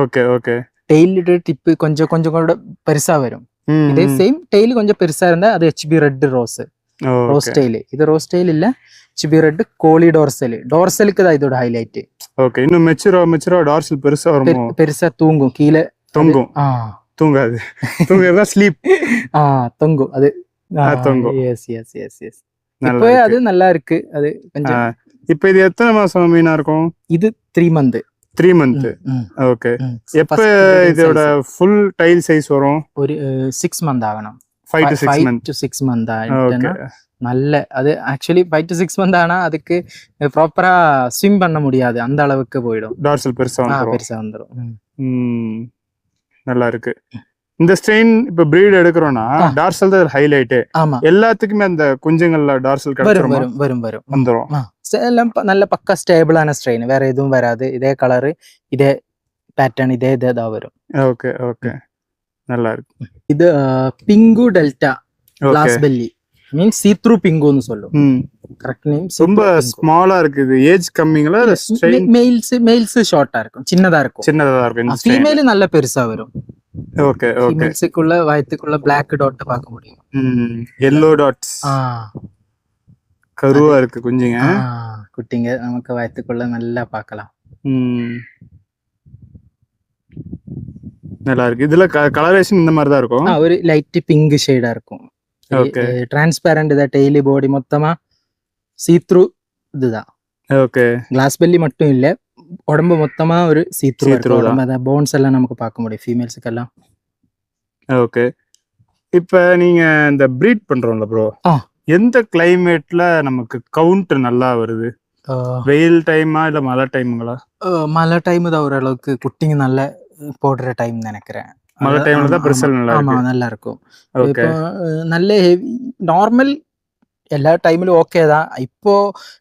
Okay okay. டெய்ல் டிப்பு கொஞ்சம் கொஞ்சம் கூட பெருசா வரும். இதே சேம் டெய்ல் கொஞ்சம் பெருசா இருந்தா அது HB ரெட் ரோஸ் ஸ்டைல். இது ரோஸ் ஸ்டைல் இல்ல, HB ரெட் கோலி டார்சல். டார்சலுக்கு தான் இதோட ஹைலைட். ஓகே. இன்னும் மெச்சூரா டார்சல் பெருசா வரும், பெருசா தூங்கும், கீழே தொங்கும். தூங்காது, தூங்கறதா ஸ்லீப். தொங்கும், அது தொங்கும். Yes yes yes yes. இப்போ அது நல்லா இருக்கு. அது கொஞ்சம். இப்போ இது எத்தனை மாசம் மீனா இருக்கும்? இது 3 month. ஓகே. எப்ப இதோட ஃபுல் டைல் சைஸ் வரும்? ஒரு 6 month ஆகணும். 5 to 6 month ஆயிட்டா நல்ல. அது ஆக்சுவலி 5 to 6 month ஆனா அதுக்கு ப்ராப்பரா ஸ்விம் பண்ண முடியாது, அந்த அளவுக்கு போயிடும். டார்சல் பெருசா வந்துரும். நல்லா இருக்கு. இந்த ஸ்ட்ரெயின் இப்ப பிரீட் எடுக்கறோம்னா டார்சல் தான் ஹைலைட். எல்லாத்துக்குமே அந்த குஞ்சுங்கள்ல டார்சல் கிடைச்சிரும். வந்துரும். எல்லாம் நல்ல பக்கா ஸ்டேபிளான ஸ்ட்ரெயின், வேற எதுவும் வராது. இதே கலர், இதே பேட்டர்ன், இதே தான் வரும். Okay okay. நல்லா இருக்கு. இது pink delta glass belly, means see through பிங்குன்னு சொல்லும். Correct name. ரொம்ப ஸ்மாலா இருக்கு. இது ஏஜ் கம்மிங்களா? மேல்ஸ் ஷார்ட்டா இருக்கும், சின்னதா இருக்கும். ஃபீமேல் நல்ல பெருசா வரும். Okay okay. ஃபீமேல்ஸ்க்குள்ள வயித்துக்குள்ள Black dot பார்க்க முடியும். yellow dots. கருவா இருக்கு குஞ்சுங்க, குட்டிங்க. நமக்கு வயித்துக்குள்ள நல்லா பார்க்கலாம். நல்லா இருக்கு. இதுல கலரேஷன் இந்த மாதிரி தான் இருக்கும். ஒரு லைட் பிங்க் ஷேடா இருக்கும். டிரான்ஸ்பேரண்ட் தான். டெய்லி பாடி மொத்தமா சீ த்ரூ இதுதான். ஓகே. கிளாஸ் பெல்லி மட்டும் இல்ல, உடம்பு மொத்தமா ஒரு சீ த்ரூ உடம்பு. அத போன்ஸ் எல்லாம் நமக்கு பார்க்க முடியும் ஃபீமேல்ஸ்க்கு எல்லாம். ஓகே. இப்ப நீங்க இந்த ப்ரீட் பண்றோம்ல ப்ரோ, எந்த கிளைமேட்ல நமக்கு கவுண்ட் நல்லா வருது? வெயில் டைமா இல்ல மழை டைமுங்களா? மழை டைம் தான் ஓரளவுக்கு குட்டிங்க நல்லா போடுற டைம் நினைக்கிறேன். மழை டைம்ல தான் பெருசா நல்லா இருக்கும். இப்போ நல்ல நார்மல் எல்லா டைம்லயும் ஓகே தான். இப்போ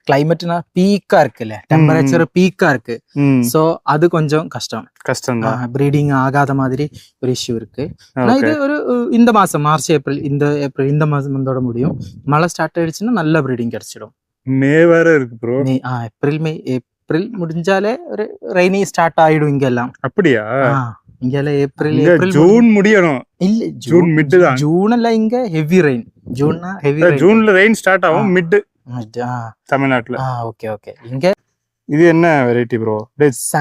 கிளைமேட்னா பீக்கா இருக்குல்ல, டெம்பரேச்சர் பீக்கா இருக்கு. சோ அது கொஞ்சம் கஷ்டம் தான். ப்ரீடிங் ஆகாத மாதிரி ஒரு இஷ்யூ இருக்கு. ஆனா இது ஒரு இந்த மாசம் மார்ச் ஏப்ரல் இந்த மாசம் வந்தோட முடியும். மழை ஸ்டார்ட் ஆயிடுச்சுன்னா நல்ல ப்ரீடிங் கிடைச்சிடும். மே வேற இருக்கு ப்ரோ. ஏப்ரல் முடிஞ்சாலே ஒரு ரெய்னி ஸ்டார்ட் ஆயிடும் இங்க எல்லாம். அப்படியா? இங்கெல்லாம் ஏப்ரல் ஜூன் முடியணும். இல்ல ஜூன் மிட் தான். ஜூன் எல்லாம் இங்க ஹெவி ரெயின். ஜூன்ல ரெயின் ஸ்டார்ட் ஆகும் மிட் தமிழ்நாட்டுல. Okay okay. இங்க இது என்ன வெரைட்டி ப்ரோ?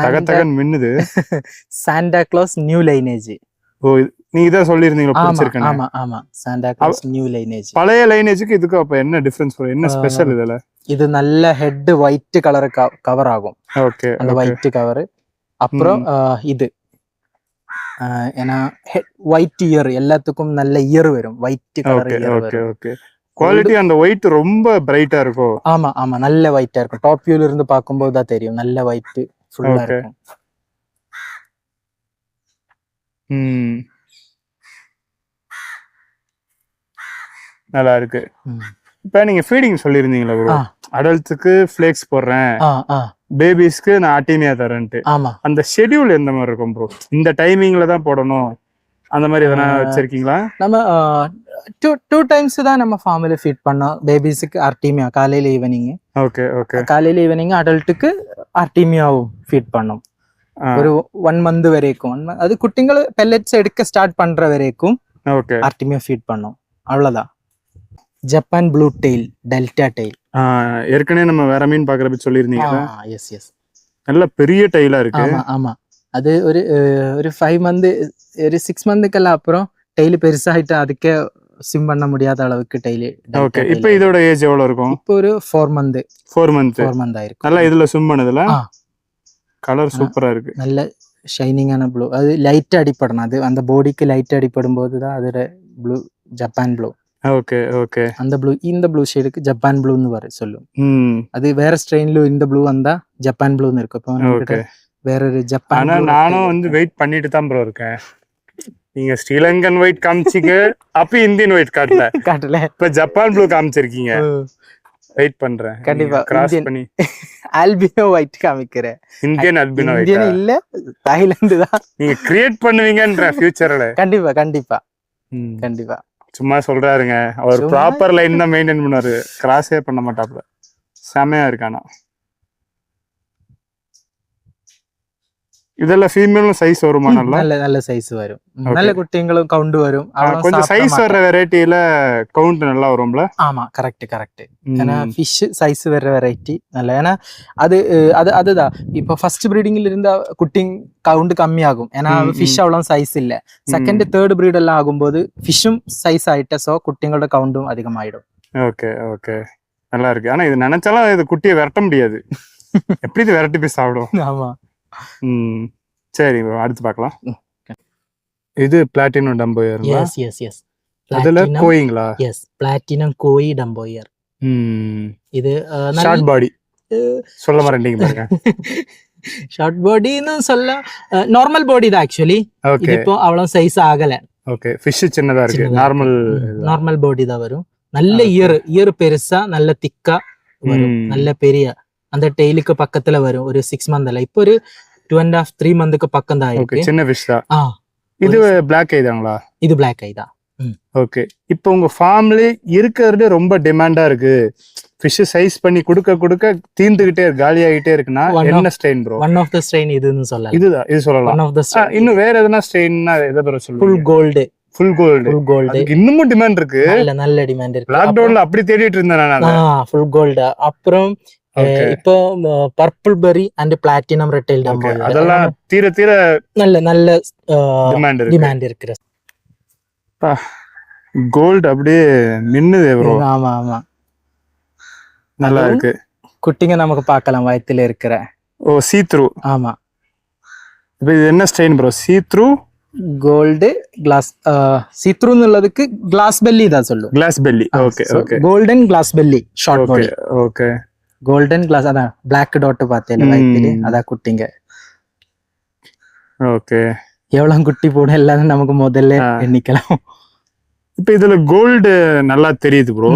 தகதகன் மின்னுது. Santa Claus new lineage. ஓ, நீங்க தான் சொல்லிருந்தீங்களா? பிடிச்சிருக்கேன். ஆமா ஆமா, சாண்டா கிளாஸ் நியூ லைனேஜ். பழைய லைனேஜுக்கு இதுக்கு அப்ப என்ன டிஃபரன்ஸ் ப்ரோ? என்ன ஸ்பெஷல் இதுல? இது நல்ல ஹெட் ஒயிட் கலர் கவர் ஆகும். ஓகே. அந்த ஒயிட் கவர். அப்புறம் இது ஏன்னா ஒயிட் இயர், எல்லாத்துக்கும் நல்ல இயர் வரும். ஒயிட் கலர் இயர் வரும். ஓகே. குவாலிட்டி அந்த ஒயிட் ரொம்ப பிரைட்டா இருக்கும். ஆமா ஆமா, நல்ல ஒயிட்டா இருக்கும். டாப் வியூல இருந்து பாக்கும்போது தான் தெரியும், நல்ல ஒயிட் ஃபுல்லா இருக்கும். நல்லா இருக்கு. இப்ப நீங்க ஃபீடிங் சொல்லிருந்தீங்களா ப்ரோ? அடல்ட்ஸ்க்கு ஃபிளேக்ஸ் போடுறேன், பேபிஸ்க்கு நான் ஆர்டிமியா தரேன்ட்டு. ஆமா. அந்த ஷெட்யூல் எந்த மாதிரி இருக்கும் ப்ரோ? இந்த டைமிங்ல தான் போடணும் அந்த மாதிரி எதனா வச்சிருக்கீங்களா? நம்ம டூ டைம்ஸ் தான் நம்ம ஃபார்ம்ல ஃபீட் பண்ணோம் பேபிஸ்க்கு ஆர்டிமியா, காலையில ஈவினிங். Okay okay. காலையில ஈவினிங் அடல்ட்டுக்கு ஆர்டிமியாவும் ஃபீட் பண்ணோம் ஒரு 1 month வரைக்கும். அது குட்டிங்களை பெல்லட்ஸ் எடுக்க ஸ்டார்ட் பண்ற வரைக்கும் ஓகே ஆர்டிமியா ஃபீட் பண்ணோம். அவ்வளவுதான். Japan blue tail, delta tail. ஏற்கனவே நம்ம வேற மீன் பாக்குறப்ப சொல்லியிருந்தீங்க. Yes yes. நல்ல பெரிய டெய்லா இருக்கு. ஆமா ஆமா. அது ஒரு 5 month ஒரு 6 monthக்கெல்லாம் அப்புறம் டெய்லி பெருசாயிட்டு அதுக்கே ஸ்விம் பண்ண முடியாத அளவுக்கு டெய்லி. ஓகே. இப்போ இதோட ஏஜ் எவ்வளவு இருக்கும்? இப்போ ஒரு 4 month. 4 month ஆயிருக்கும். நல்லா இதுல ஸ்விம் பண்ணதுல கலர் சூப்பரா இருக்கு. நல்ல ஷைனிங்கான ப்ளூ. அது லைட் அடிப்படணும். அது அந்த பாடிக்கு லைட் அடிப்படும் போது தான் அதோட blue Japan blue. Okay okay. அந்த ப்ளூ இந்த ப்ளூ ஷேடுக்கு ஜப்பான் ப்ளூன்னு வர சொல்லும். அது வேற ஸ்ட்ரெயின்ல இந்த ப்ளூ வந்தா ஜப்பான் ப்ளூன்னு இருக்கும். இப்போ வேற ஒரு ஜப்பான். ஆனா நானும் வந்து வெயிட் பண்ணிட்டு தான் ப்ரோ இருக்கேன். நீங்க ஸ்ரீலங்கன் ஒயிட் காமிச்சிங்க, அப்ப இந்தியன் ஒயிட் காட்டல. இப்ப ஜப்பான் ப்ளூ காமிச்சிருக்கீங்க. வெயிட் பண்றேன். கண்டிப்பா கிராஸ் பண்ணி ஆல்பினோ ஒயிட் காமிக்கிறேன். இந்தியன் ஆல்பினோ ஒயிட் இல்ல, தாய்லாந்து தான். நீங்க கிரியேட் பண்ணுவீங்கன்ற ஃபியூச்சர்ல. கண்டிப்பா கண்டிப்பா கண்டிப்பா. சும்மா சொல்றாருங்க, அவர் ப்ராப்பர் லைன் தான் மெயின்டைன் பண்ணுவாரு, கிராஸே பண்ண மாட்டாப்ல. செமையா இருக்கானா. இதெல்லாம் ஃபீமேலும் சைஸ் வருமா? நல்ல சைஸ் வரும். நல்ல குட்டிங்களும் கவுண்ட் வரும். கொஞ்சம் சைஸ் வர்ற வெரைட்டில கவுண்ட் நல்லா வரும்ல? ஆமா, கரெக்ட். ஏன்னா ஃபிஷ் சைஸ் வர்ற வெரைட்டி நல்ல. ஏன்னா அதுதான் இப்போ ஃபர்ஸ்ட் ப்ரீடிங்ல இருந்த குட்டி கவுண்ட் கம்மியாகும். ஏன்னா ஃபிஷ் அவ்வளவு சைஸ் இல்ல. செகண்ட் தேர்ட் ப்ரீட் எல்லாம் ஆகும்போது ஃபிஷ்ஷும் சைஸ் ஆயிட்ட, சோ குட்டிங்களோட கவுண்டும் அதிகமாயிடும். ஓகே ஓகே, நல்லா இருக்கு. ஆனா இது நினைச்சாலும் இது குட்டியை விரட்ட முடியாது. எப்படி இது விரட்டி போய் சாப்பிடும்? ஆமா. சரி, அடுத்து பார்க்கலாம். இது பிளாட்டினம் டம்போயர். எஸ். அதுல கோயிங்களா? S, platinum கோயி டம்போயர். இது ஷார்ட் பாடி சொல்ல மாட்டேங்க பாருங்க. ஷார்ட் பாடின்னு சொல்ல நார்மல் பாடி தான் ஆக்சுவலி. இது இப்போ அவ்வளவு சைஸ் ஆகல. ஓகே, ஃபிஷ் சின்னதா இருக்கு. நார்மல் பாடி தான் வரும். நல்ல இயர் பெருசா நல்ல திக்கா வரும். நல்ல பெரிய அந்த டெய்லுக்கு பக்கத்துல வரும். ஒரு 6 month. இப்போ ஒரு 2.5 3 monthக்கு பக்கம் தான் இருக்கு. சின்ன ஃபிஷ் தான். இது பிளாக் ஐ தாங்களா? இது பிளாக் ஐ தான். ஓகே. இப்போ உங்க ஃபார்ம்ல இருக்கிறது ரொம்ப டிமாண்டா இருக்கு, ஃபிஷ் சைஸ் பண்ணி கொடுக்க தீந்துகிட்டே காலி ஆகிட்டே இருக்குன்னா என்ன strain bro? One of the strain இதுன்னு சொல்லலாம். இது சொல்லலாம். One of the strain. இன்னும் வேற எதனா ஸ்ட்ரெயின்னா எதை ப்ரோ சொல்லுங்க? ஃபுல் கோல்டு இன்னமும் டிமாண்ட் இருக்கு. நல்ல டிமாண்ட் இருக்கு. லாக்டவுன்ல அப்படி தேடிட்டு இருந்தேன் நான். Full gold. அப்புறம் இப்போ purple berry and platinum red tail dumbo ear அதெல்லாம் தீர நல்ல டிமாண்ட் இருக்கு. கோல்ட் அப்படியே மின்னுதே ப்ரோ. ஆமா, நல்லா இருக்கு. குட்டிங்க நமக்கு பார்க்கலாம் வயத்துல இருக்கிற. See through. ஆமா. இப்போ இது என்ன strain bro? See through gold glass. See த்ரூன்னுள்ளதுக்கு கிளாஸ் பெல்லி தான் சொல்லும். Glass belly. Okay. Golden glass belly short body. Okay. Golden glass அதான் பிளாக் டாட் பார்த்தேன் வயத்துல, அதான் குட்டிங்க. ஓகே. எவ்வளவு குட்டி போட எல்லாரும் நமக்கு முதல்ல எண்ணிக்கலாம். இப்ப இதுல கோல்டு நல்லா தெரியுது ப்ரோ.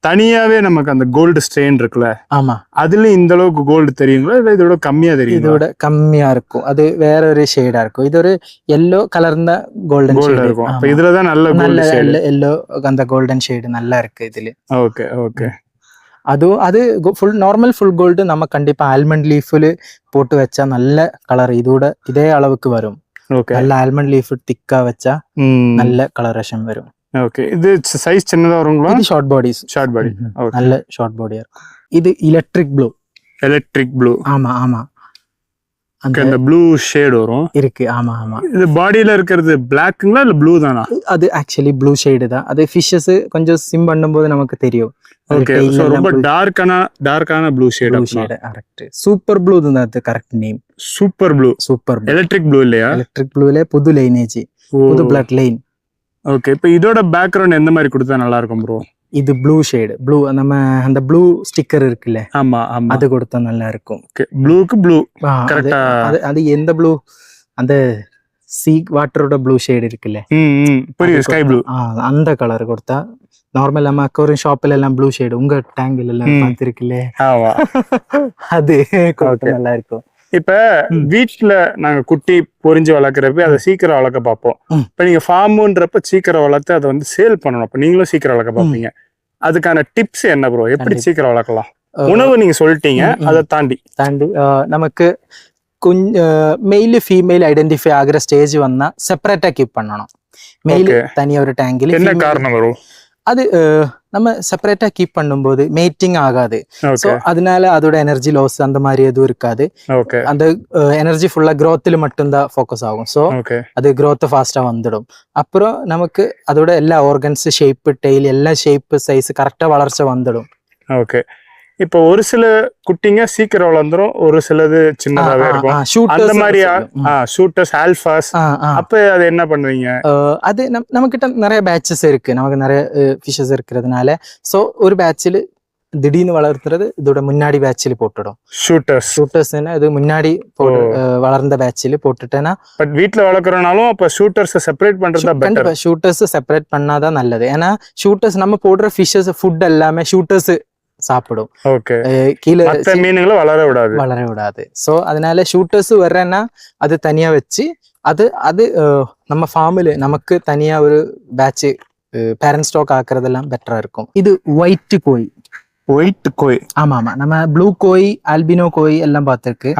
தனியாவே நமக்கு அந்த கோல்டு ஸ்ட்ரெயின் இருக்குல்ல? ஆமா. அதுல இந்த அளவுக்கு கோல்டு தெரியுங்களா இல்ல இதோட கம்மியா தெரியும்? இதோட கம்மியா இருக்கும். அது வேற ஒரு ஷேடா இருக்கும். இது ஒரு எல்லோ கலர்ந்த கோல்டன் ஷேட் இருக்கும். அப்ப இதுலதான் நல்ல எல்லோ அந்த கோல்டன் ஷேடு நல்லா இருக்கு இதுல. ஓகே. அது ஃபுல் நார்மல் ஃபுல் கோல்டு நம்ம கண்டிப்பா ஆல்மண்ட் லீஃப்ல போட்டு வச்சா நல்ல கலர் இதே அளவுக்கு வரும். நல்ல ஆல்மண்ட் லீஃப் திக்கா வச்சா நல்ல கலரேஷன் வரும். ஓகே. இது சைஸ் சின்னதா வருங்களா? இது ஷார்ட் பாடி. நல்ல ஷார்ட் பாடியா இருக்கும். இது எலக்ட்ரிக் ப்ளூ. ஆமா. அந்த ப்ளூ ஷேட் வரும் இருக்கு. ஆமா. இது பாடியில இருக்கிறது பிளாக்ங்களா இல்ல ப்ளூ தானா? அது ஆக்சுவலி ப்ளூ ஷேடு தான். அது ஃபிஷஸ் கொஞ்சம் ஸ்விம் பண்ணும்போது நமக்கு தெரியும். ஓகே. சோ ரொம்ப டார்க்கான blue shade. Correct. Super blue தான் அது correct name. Super blue. Electric blue இல்லையா? எலக்ட்ரிக் ப்ளூல புது லைனேஜ், புது பிளட் லைன். ஓகே. இப்போ இதோட பேக்ரவுண்ட் எந்த மாதிரி கொடுத்தா நல்லா இருக்கும் ப்ரோ? இது ப்ளூ ஷேடு. நம்ம அந்த ப்ளூ ஸ்டிக்கர் இருக்குல்ல? ஆமா. அது கொடுத்தா நல்லா இருக்கும். ப்ளூக்கு ப்ளூ கரெக்ட்டா? அது எந்த ப்ளூ? அந்த சீ வாட்டரோட ப்ளூ ஷேட் இருக்குல்ல, புரியுது, ஸ்கை ப்ளூ. அந்த கலர் கொடுத்தா நார்மல் நம்ம அக்வேரியம் ஷாப்ல எல்லாம் ப்ளூ ஷேட் உங்க டேங்கில் எல்லாம் பார்த்திருக்குல்ல, ஆமா அது கொடுத்தா நல்லா இருக்கும். இப்ப வீட்டுல நாங்க குட்டி பொரிஞ்சு வளர்க்கறப்ப அதை சீக்கிரம் வளர்க்க பார்ப்போம். இப்ப நீங்க ஃபார்முன்றப்ப சீக்கிரம் வளர்த்து அதை வந்து சேல் பண்ணணும். அப்ப நீங்களும் சீக்கிரம் வளர்க்க பார்ப்பீங்க. அதுக்கான டிப்ஸ் என்ன ப்ரோ? எப்படி சீக்கிரம் வளர்க்கலாம்? உணவு நீங்க சொல்லிட்டீங்க, அதை தாண்டி நமக்கு மெயில் ஃபீமேல் ஐடென்டிஃபை ஆகிற ஸ்டேஜ் வந்தா செப்பரேட்டா கீப் பண்ணணும். மெயில் தனியா ஒரு டேங்கில். என்ன காரணம் வரும்? அது நம்ம செப்பரேட்டா கீப் பண்ணும்போது மேட்டிங் ஆகாது. சோ அதனால அதோட எனர்ஜி லாஸ் அந்த மாதிரி எதுவும் இருக்காது. அந்த எனர்ஜி ஃபுல்லா growthல மட்டும்தான் ஃபோக்கஸ் ஆகும். சோ அது growth ஃபாஸ்டா வந்துடும். அப்புறம் நமக்கு அதோட எல்லா ஆர்கன்ஸ் ஷேப், டெய்ல் எல்லா ஷேப் சைஸ் கரெக்டா வளர்ச்சி வந்துடும். ஓகே. இப்போ ஒரு சில குட்டிங்க சீக்கிரம் வளர்ந்துரும், ஒரு சிலது சின்னதாவே இருக்கும். அந்த மாதிரி ஷூட்டர்ஸ், ஆல்பாஸ், அப்ப அது என்ன பண்ணுவீங்க? அது நமக்கிட்ட நிறைய பேட்சஸ் இருக்கு. நமக்கு நிறைய ஃபிஷஸ் இருக்கிறதுனால சோ ஒரு பேட்சில் திடீர்னு வளர்த்துறது இதோட முன்னாடி பேட்சில் போட்டுடும். ஷூட்டர்ஸ் இது முன்னாடி வளர்ந்த பேட்சில் போட்டுட்டேன்னா. பட் வீட்டுல வளர்க்கறனாலும் அப்ப ஷூட்டர்ஸ் செப்பரேட் பண்றதா பெட்டர். ஷூட்டர்ஸ் செப்பரேட் பண்ணாதான் நல்லது. ஏன்னா ஷூட்டர்ஸ் நம்ம போடுற ஃபிஷஸ் ஃபுட் எல்லாமே ஷூட்டர்ஸ் சாப்பிடும். கீழே மீன்களை வளர விடாது. சோ அதனால ஷூட்டர்ஸ் வர்றேன்னா அது தனியா வச்சு அது அது நம்ம ஃபார்ம்ல நமக்கு தனியா ஒரு பேட்ச் பேரண்ட் ஸ்டாக் ஆக்குறதெல்லாம் பெட்டரா இருக்கும். இது ஒயிட் கோய். ஆமா ஆமா, நம்ம ப்ளூ கோய், ஆல்பினோ கோய் எல்லாம் பார்த்திருக்கு.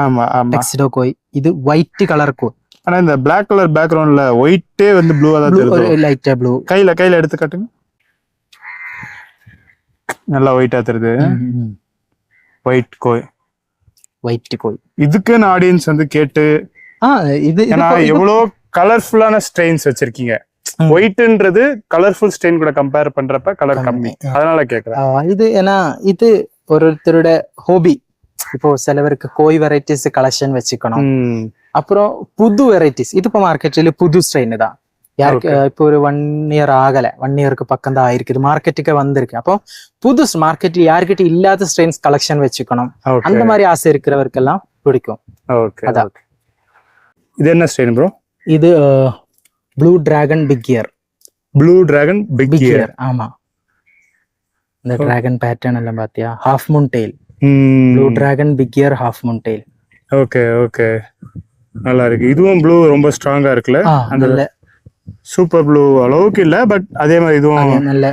டெக்சிடோ கோய். இது ஒயிட் கலர் கோய். ஆனா இந்த பிளாக் கலர் பேக்ரவுண்ட்ல ஒயிட்டே வந்து ப்ளூவா தான் தெரியுது. லைட்டா ப்ளூ. கையில எடுத்து காட்டுங்க. நல்லா ஒயிட்டா தெரியுது. ஒயிட் கோய். இதுக்கு ஆடியன்ஸ் வந்து கேட்டு இது எவ்வளவு கலர்ஃபுல்லான ஸ்ட்ரெயின்ஸ் வச்சிருக்கீங்க. ஒயிட்ன்றது கலர்ஃபுல் ஸ்ட்ரெயின் கூட கம்பேர் பண்றப்ப கலர் கம்மி, அதனால கேக்குறேன். இது ஏன்னா இது ஒருத்தரோட ஹோபி. இப்போ சிலவருக்கு கோய் வெரைட்டிஸ் கலெக்ஷன் வச்சுக்கணும். அப்புறம் புது வெரைட்டிஸ் இது இப்போ மார்க்கெட்ல புது ஸ்ட்ரெயின் தான். யாருக்கு இப்போ ஒரு 1 year ஆகல, 1 yearக்கு பக்கம் தான் ஆயிருக்குது, மார்க்கெட்டுக்கு வந்திருக்கு. அப்போ புது மார்க்கெட்ல யாருக்கிட்ட இல்லாத ஸ்ட்ரெயின்ஸ் கலெக்ஷன் வச்சுக்கணும். அந்த மாதிரி ஆசை இருக்கிறவருக்கெல்லாம் பிடிக்கும். அதான். இது என்ன ஸ்ட்ரெயின் ப்ரோ? இது ப்ளூ டிராகன் பிக் இயர். ஆமா, இந்த டிராகன் பேட்டர்ன் எல்லாம் பாத்தியா? Half moon tail. Blue dragon big ear, half moon tail. Okay, நல்லா இருக்கு. இதுவும் ப்ளூ ரொம்ப ஸ்ட்ராங்கா இருக்குல்ல? அந்த சூப்பர் ப்ளூ அளவுக்கு இல்ல, பட் அதே மாதிரி இதுவும் நல்ல.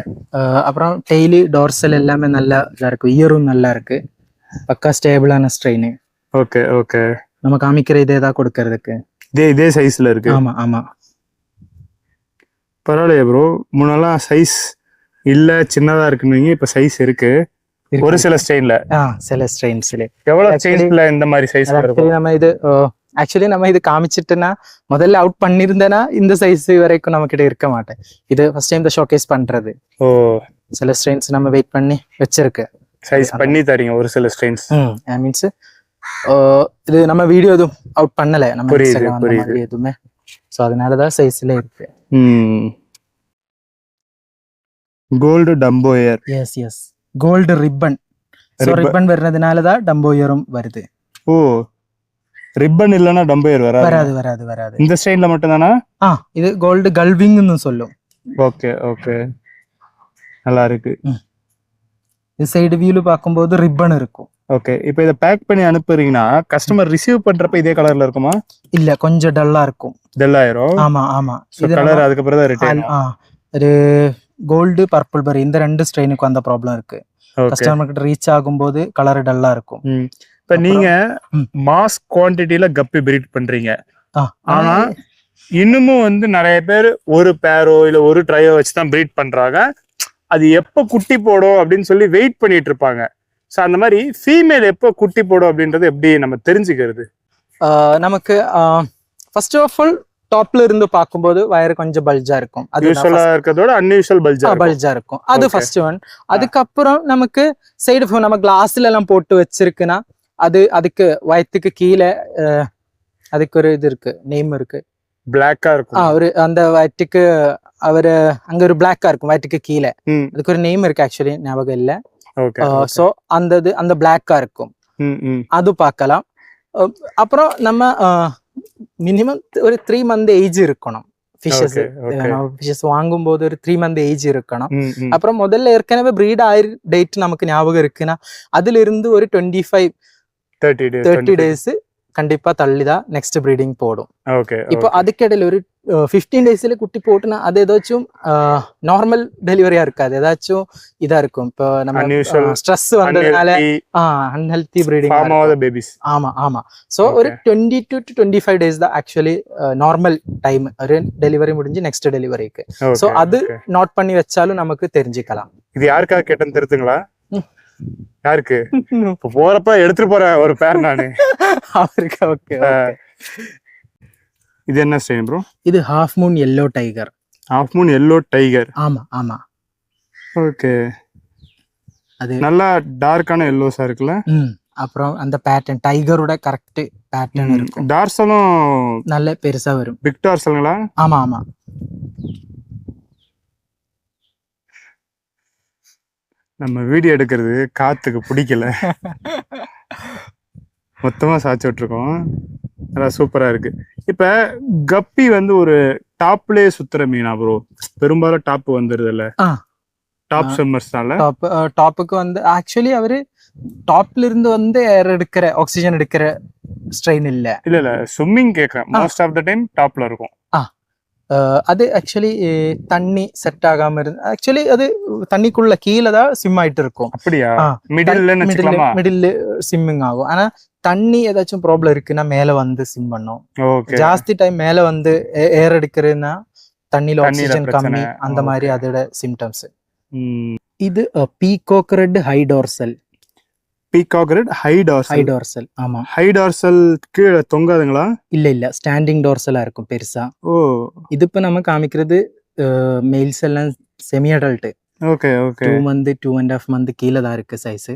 அப்புறம் டெய்லி டார்சல் எல்லாமே நல்லா இருக்கு. இயரும் நல்லா இருக்கு. பக்கா ஸ்டேபிளான ஸ்ட்ரெயின். ஓகே. நம்ம காமிக்கிற இதே தான் கொடுக்கறதுக்கு. இதே சைஸ்ல இருக்கு. ஆமா. பரவாயில்லையே ப்ரோ. முன்னெல்லாம் சைஸ் இல்ல, சின்னதா இருக்குன்னு, இப்ப சைஸ் இருக்கு ஒரு சில ஸ்ட்ரெயின்ல. சில ஸ்ட்ரெயின்ஸ்ல எவ்வளவு ஸ்ட்ரெயின்ஸ்ல இந்த மாதிரி சைஸ் இருக்கு? நம்ம இது ஆக்சுவலி நம்ம இது காமிச்சிட்டுனா முதல்ல அவுட் பண்ணிருந்தேன்னா இந்த சைஸ் வரைக்கும் நம்ம கிட்ட இருக்க மாட்டேன். இது ஃபர்ஸ்ட் டைம் ஷோகேஸ் பண்றது. சில ஸ்ட்ரெயின்ஸ் நம்ம வெயிட் பண்ணி வச்சிருக்கு, சைஸ் பண்ணி தரீங்க ஒரு சில ஸ்ட்ரெயின்ஸ். மீன்ஸ் இது நம்ம வீடியோ எதுவும் அவுட் பண்ணல, நம்ம எதுவுமே. சோ அதனாலதான் சைஸ்ல இருக்கு. Gold dumbo ear. Yes gold ribbon. So ribbon வர்றதுனாலதான் டம்போயரும் வருது. ரிப்பன் இல்லனா டம்போயர் வராது. இந்த ஸ்டைல்ல மட்டும் தானா? இது கோல்டு கல்விங்னு சொல்லும். ஓகே, நல்லா இருக்கு. இந்த சைடு வியூல பாக்கும்போது ரிப்பன் இருக்கும். ஓகே. இப்போ இத பேக் பண்ணி அனுப்புறீங்கன்னா கஸ்டமர் ரிசீவ் பண்றப்ப இதே கலர்ல இருக்குமா? இல்ல, கொஞ்சம் டல்லா இருக்கும். டல்லாயிரும். ஆமா. இது கலர் அதுக்கு அப்புறம் தான் ரிட்டர்ன். ஒரு கோல்டு பர்பிள் பர் இந்த ரெண்டு ஸ்ட்ரெயினுக்கு அந்த ப்ராப்ளம் இருக்கு. கஸ்டமர் கிட்ட ரீச் ஆகும்போது கலர் டல்லா இருக்கும். இப்ப நீங்க மாஸ் குவான்டிட்டில கப்பி பிரீட் பண்றீங்க. ஆனா இன்னமும் வந்து நிறைய பேர் ஒரு பேரோ இல்ல ஒரு ட்ரையோ வச்சுதான் பிரீட் பண்றாங்க. அது எப்ப குட்டி போடும் அப்படின்னு சொல்லி வெயிட் பண்ணிட்டு இருப்பாங்க. சோ அந்த மாதிரி ஃபீமேல் எப்ப குட்டி போடும் அப்படின்றது எப்படி நம்ம தெரிஞ்சுக்கிறது? நமக்கு ஃபர்ஸ்ட் ஆஃப் ஆல் டாப்ல இருந்து பாக்கும்போது வயறு கொஞ்சம் பல்ஜா இருக்கும். அது யூசுவலா இருக்கதோட அன்யூசுவல் பல்ஜா இருக்கும். அது ஃபர்ஸ்ட் ஒன். அதுக்கப்புறம் நமக்கு சைடு நம்ம கிளாஸ்ல எல்லாம் போட்டு வச்சிருக்குன்னா அதுக்கு வயத்துக்கு கீழே அதுக்கு ஒரு இது இருக்கு, நேம் இருக்கு. பிளாக்கா இருக்கும். ஒரு அந்த வயத்துக்கு அவரு அங்க ஒரு பிளாக்கா இருக்கும் வயத்துக்கு கீழே. அதுக்கு ஒரு நேம் இருக்கு, ஆக்சுவலி ஞாபகம் இல்ல. சோ அந்த பிளாக்கா இருக்கும், அது பார்க்கலாம். அப்புறம் நம்ம மினிமம் ஒரு 3 month ஏஜ் இருக்கணும் ஃபிஷஸ். Okay, okay. ஃபிஷஸ் வாங்கும்போது ஒரு 3 month ஏஜ் இருக்கணும். ம், ம். அப்புறம் முதல்ல ஏற்கனவே பிரீட் ஆயிரு டேட் நமக்கு ஞாபகம் இருக்குன்னா அதுல இருந்து ஒரு 30 days 30 டேஸ் கண்டிப்பா தள்ளிதான் நெக்ஸ்ட் ப்ரீடிங் போடும். ஓகே. இப்போ அதுக்கிடையில ஒரு 15 டேஸ்ல குட்டி போட்டுனா அது ஏதாச்சும் நார்மல் டெலிவரியா இருக்காது, ஏதாச்சும் இதா இருக்கும். இப்போ நம்ம Unusual, ஸ்ட்ரெஸ் வந்ததுனால அன்ஹெல்தி ப்ரீடிங். பேபிஸ். ஆமா ஆமா. சோ ஒரு 20 to 25 டேஸ் தான் ஆக்சுவலி நார்மல் டைம் ஒரு டெலிவரி முடிஞ்சு நெக்ஸ்ட் டெலிவரிக்கு. சோ அது நோட் பண்ணி வச்சாலும் நமக்கு தெரிஞ்சுக்கலாம். இது யாருக்கா கேட்டேன்னு தெரிஞ்சுங்களா? யாருக்கு? இப்ப போறப்ப எடுத்துட்டு போறேன் ஒரு பேர் நானு. அவருக்கு. ஓகே. இது என்ன ஸ்ட்ரெயின் ப்ரோ? இது half Moon yellow tiger. Half Moon yellow tiger. ஆமா ஆமா. ஓகே. அது நல்லா டார்க்கான yellows இருக்குல்ல? அப்புறம் அந்த பேட்டர்ன் டைகரோட கரெக்ட் பேட்டர்ன் இருக்கும். டார்சலும் நல்ல பெருசா வரும். பிக் டார்சலுங்களா? ஆமா ஆமா. நம்ம வீடியோ எடுக்கிறது காத்துக்கு பிடிக்கல, மொத்தமா சாய்ச்சி விட்டுருக்கோம். நல்லா சூப்பரா இருக்கு. இப்ப கப்பி வந்து ஒரு டாப்லயே சுத்துற மீனா ப்ரோ? பெரும்பாலும் டாப் வந்துருது இல்ல, டாப் ஸ்விம்மர்ஸ்னால. டாப்புக்கு வந்து ஆக்சுவலி அவரு டாப்ல இருந்து வந்து ஏர் எடுக்கிற ஆக்சிஜன் எடுக்கிற ஸ்ட்ரெயின் இல்ல. இல்ல ஸ்விம்மிங் கேக்குறேன். மோஸ்ட் ஆஃப் த டைம் டாப்ல இருக்கும். அது ஆக்சுவலி தண்ணி செட் ஆகாம இருந்து ஆக்சுவலி அது தண்ணிக்குள்ள கீழே தான் ஸ்விம் ஆயிட்டு இருக்கும். அப்படியா? மிடில் ஸ்விம்மிங் ஆகும். ஆனா தண்ணி ஏதாச்சும் ப்ராப்ளம் இருக்குன்னா மேல வந்து ஸ்விம் பண்ணும். ஜாஸ்தி டைம் மேல வந்து ஏர் எடுக்கிறதுனா தண்ணியில ஆக்சிஜன் கம்மி, அந்த மாதிரி அதோட சிம்டம்ஸ். இது peacock red high dorsal. Peacock red high dorsal. ஆமா. ஹை டார்சல் கீழே தொங்காதுங்களா? இல்ல ஸ்டாண்டிங் டார்சலா இருக்கும் பெருசா. ஓ. இது இப்ப நம்ம காமிக்கிறது மெயில்ஸ் எல்லாம் semi adult. Okay okay. 2 month 2.5 month கீழே தான் இருக்கு சைஸ்.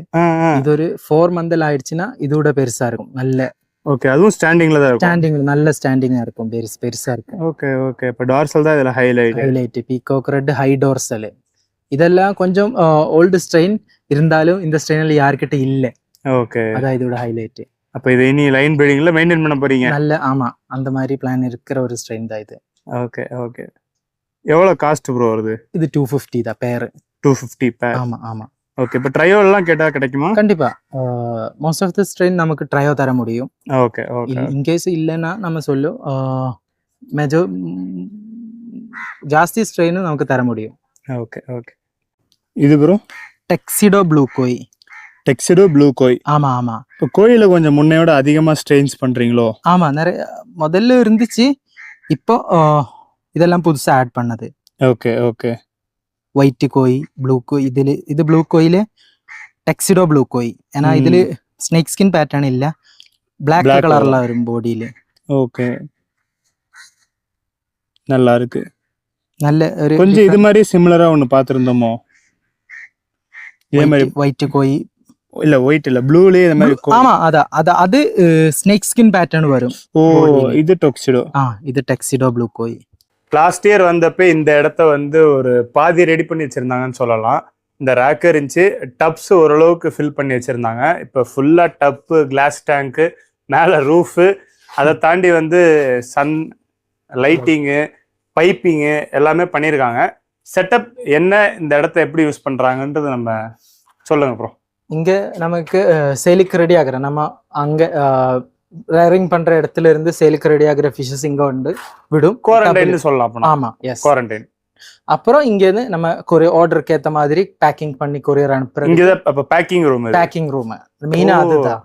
இது ஒரு 4 month ஆயிடுச்சுன்னா இதோட பெருசா இருக்கும். நல்ல ஓகே. அதுவும் ஸ்டாண்டிங்ல தான் இருக்கும். ஸ்டாண்டிங் நல்ல ஸ்டாண்டிங்கா இருக்கும், பெருசா இருக்கும். Okay okay. இப்ப டார்சல் தான் இதுல highlight. Peacock red high dorsal. இதெல்லாம் கொஞ்சம் ஓல்டு ஸ்ட்ரெயின் இருந்தாலும் இந்த ஸ்ட்ரெயின்ல யார்கிட்ட இல்ல. ஓகே. அதான் இதோட ஹைலைட். அப்ப இது இனி லைன் ப்ரீடிங்ல மெயின்டைன் பண்ண போறீங்க? நல்ல ஆமா, அந்த மாதிரி பிளான் இருக்கிற ஒரு ஸ்ட்ரெயின் தான் இது. Okay okay. எவ்வளவு காஸ்ட் ப்ரோ வருது? இது 250 தான் பேர். 250 பேர். ஆமா ஆமா. ஓகே. இப்ப ட்ரையோ எல்லாம் கேட்டா கிடைக்குமா? கண்டிப்பா. மோஸ்ட் ஆஃப் தி ஸ்ட்ரெயின் நமக்கு ட்ரையோ தர முடியும். Okay okay. இன் கேஸ் இல்லைன்னா நம்ம சொல்லும் ஜாஸ்தி ஸ்ட்ரெயினும் நமக்கு தர முடியும். Okay okay. இது ப்ரோ டெக்சிடோ ப்ளூ கோய். டெக்சிடோ ப்ளூ கோய். ஆமா ஆமா. இப்போ கோயில கொஞ்சம் முன்னையோட அதிகமா ஸ்ட்ரெயின்ஸ் பண்றீங்களோ? ஆமா, நிறைய முதல்ல இருந்துச்சு, இப்போ இதெல்லாம் புதுசா ஆட் பண்ணது. Okay okay. ஒயிட் கோய், ப்ளூ கோய். இது ப்ளூ கோயில டெக்சிடோ ப்ளூ கோய். ஏன்னா இதுல ஸ்னேக் ஸ்கின் பேட்டர்ன் இல்ல, பிளாக் கலர்ல வரும் பாடியில. ஓகே. நல்லா இருக்கு. நல்ல ஒரு கொஞ்சம் இது மாதிரி சிமிலரா ஒன்னு பாத்துறோமோ? இதே மாதிரி ஒயிட் கோய் இல்ல, ஒயிட் இல்ல, ப்ளூலயே இந்த மாதிரி. ஆமா, அது ஸ்னேக் ஸ்கின் பேட்டர்ன் வரும். ஓ, இது டெக்சிடோ. இது டெக்சிடோ ப்ளூ கோய். லாஸ்ட் இயர் வந்தப்ப இந்த இடத்த வந்து ஒரு பாதி ரெடி பண்ணி வச்சிருந்தாங்கன்னு சொல்லலாம். இந்த ரேக்கர் இருந்துச்சு, டப்ஸ் ஓரளவுக்கு ஃபில் பண்ணி வச்சிருந்தாங்க. இப்போ ஃபுல்லா டப்பு, கிளாஸ் டேங்க்கு, மேல ரூஃபு, அதை தாண்டி வந்து சன் லைட்டிங்கு, பைப்பிங்கு எல்லாமே பண்ணியிருக்காங்க. செட்டப் என்ன, இந்த இடத்த எப்படி யூஸ் பண்றாங்கன்றது நம்ம சொல்லுங்க ப்ரோ. இங்க நமக்கு சேலுக்கு ரெடி ஆகுற, நம்ம அங்க ரேரிங் பண்ற இடத்துல இருந்து சேலுக்கு ரெடி ஆகுற ஃபிஷஸ் இங்க வந்து விடும். குவாரண்டைன் சொல்லலாம். ஆமா, எஸ், குவாரண்டைன். அப்புறம் இங்க இருந்து நம்ம கொரியர் ஆர்டருக்கு ஏத்த மாதிரி பேக்கிங் பண்ணி கொரியர் அனுப்புறது. இங்க அப்ப பேக்கிங் ரூம் மெயினா அதுதான்.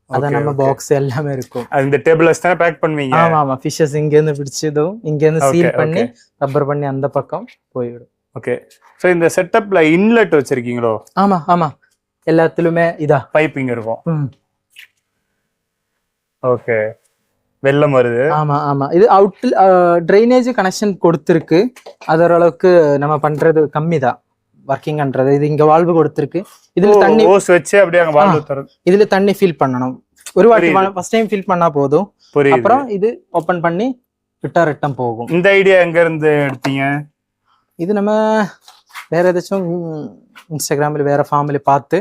அத நம்ம பாக்ஸ் எல்லாமே இருக்கும். இந்த டேபிள்ஸ் தான பேக் பண்ணுவீங்க? ஆமா ஆமா. ஃபிஷஸ் இங்க இருந்து பிடிச்சதும் இங்க இருந்து சீல் பண்ணி ரப்பர் பண்ணி அந்த பக்கம் போயிடும். ஓகே. சோ இந்த செட்டப்ல இன்லெட் வச்சிருக்கீங்களோ? ஆமா ஆமா, எல்லாத்துலயுமே இதா பைப்பிங் இருக்கும். ஓகே. வெள்ளம் வருது. ஆமா ஆமா. இது அவுட் ட்ரைனேஜ் கனெக்ஷன் கொடுத்திருக்கு. அது ஓரளவுக்கு நம்ம பண்றது கம்மி தான், வர்க்கிங் பண்றது. இது இங்க வால்வு கொடுத்திருக்கு. இதுல தண்ணி ஓஸ் வச்சு அப்படியே அங்க வால்வு தரது. இதுல தண்ணி ஃபில் பண்ணணும். ஒரு வாட்டி ஃபர்ஸ்ட் டைம் ஃபில் பண்ணா போதும். அப்புறம் இது ஓபன் பண்ணி விட்டா ரிட்டன் போகும். இந்த ஐடியா எங்க இருந்து எடுத்தீங்க? இது நம்ம வேற ஏதாச்சும் இன்ஸ்டாகிராம்ல வேற ஃபார்ம்ல பார்த்து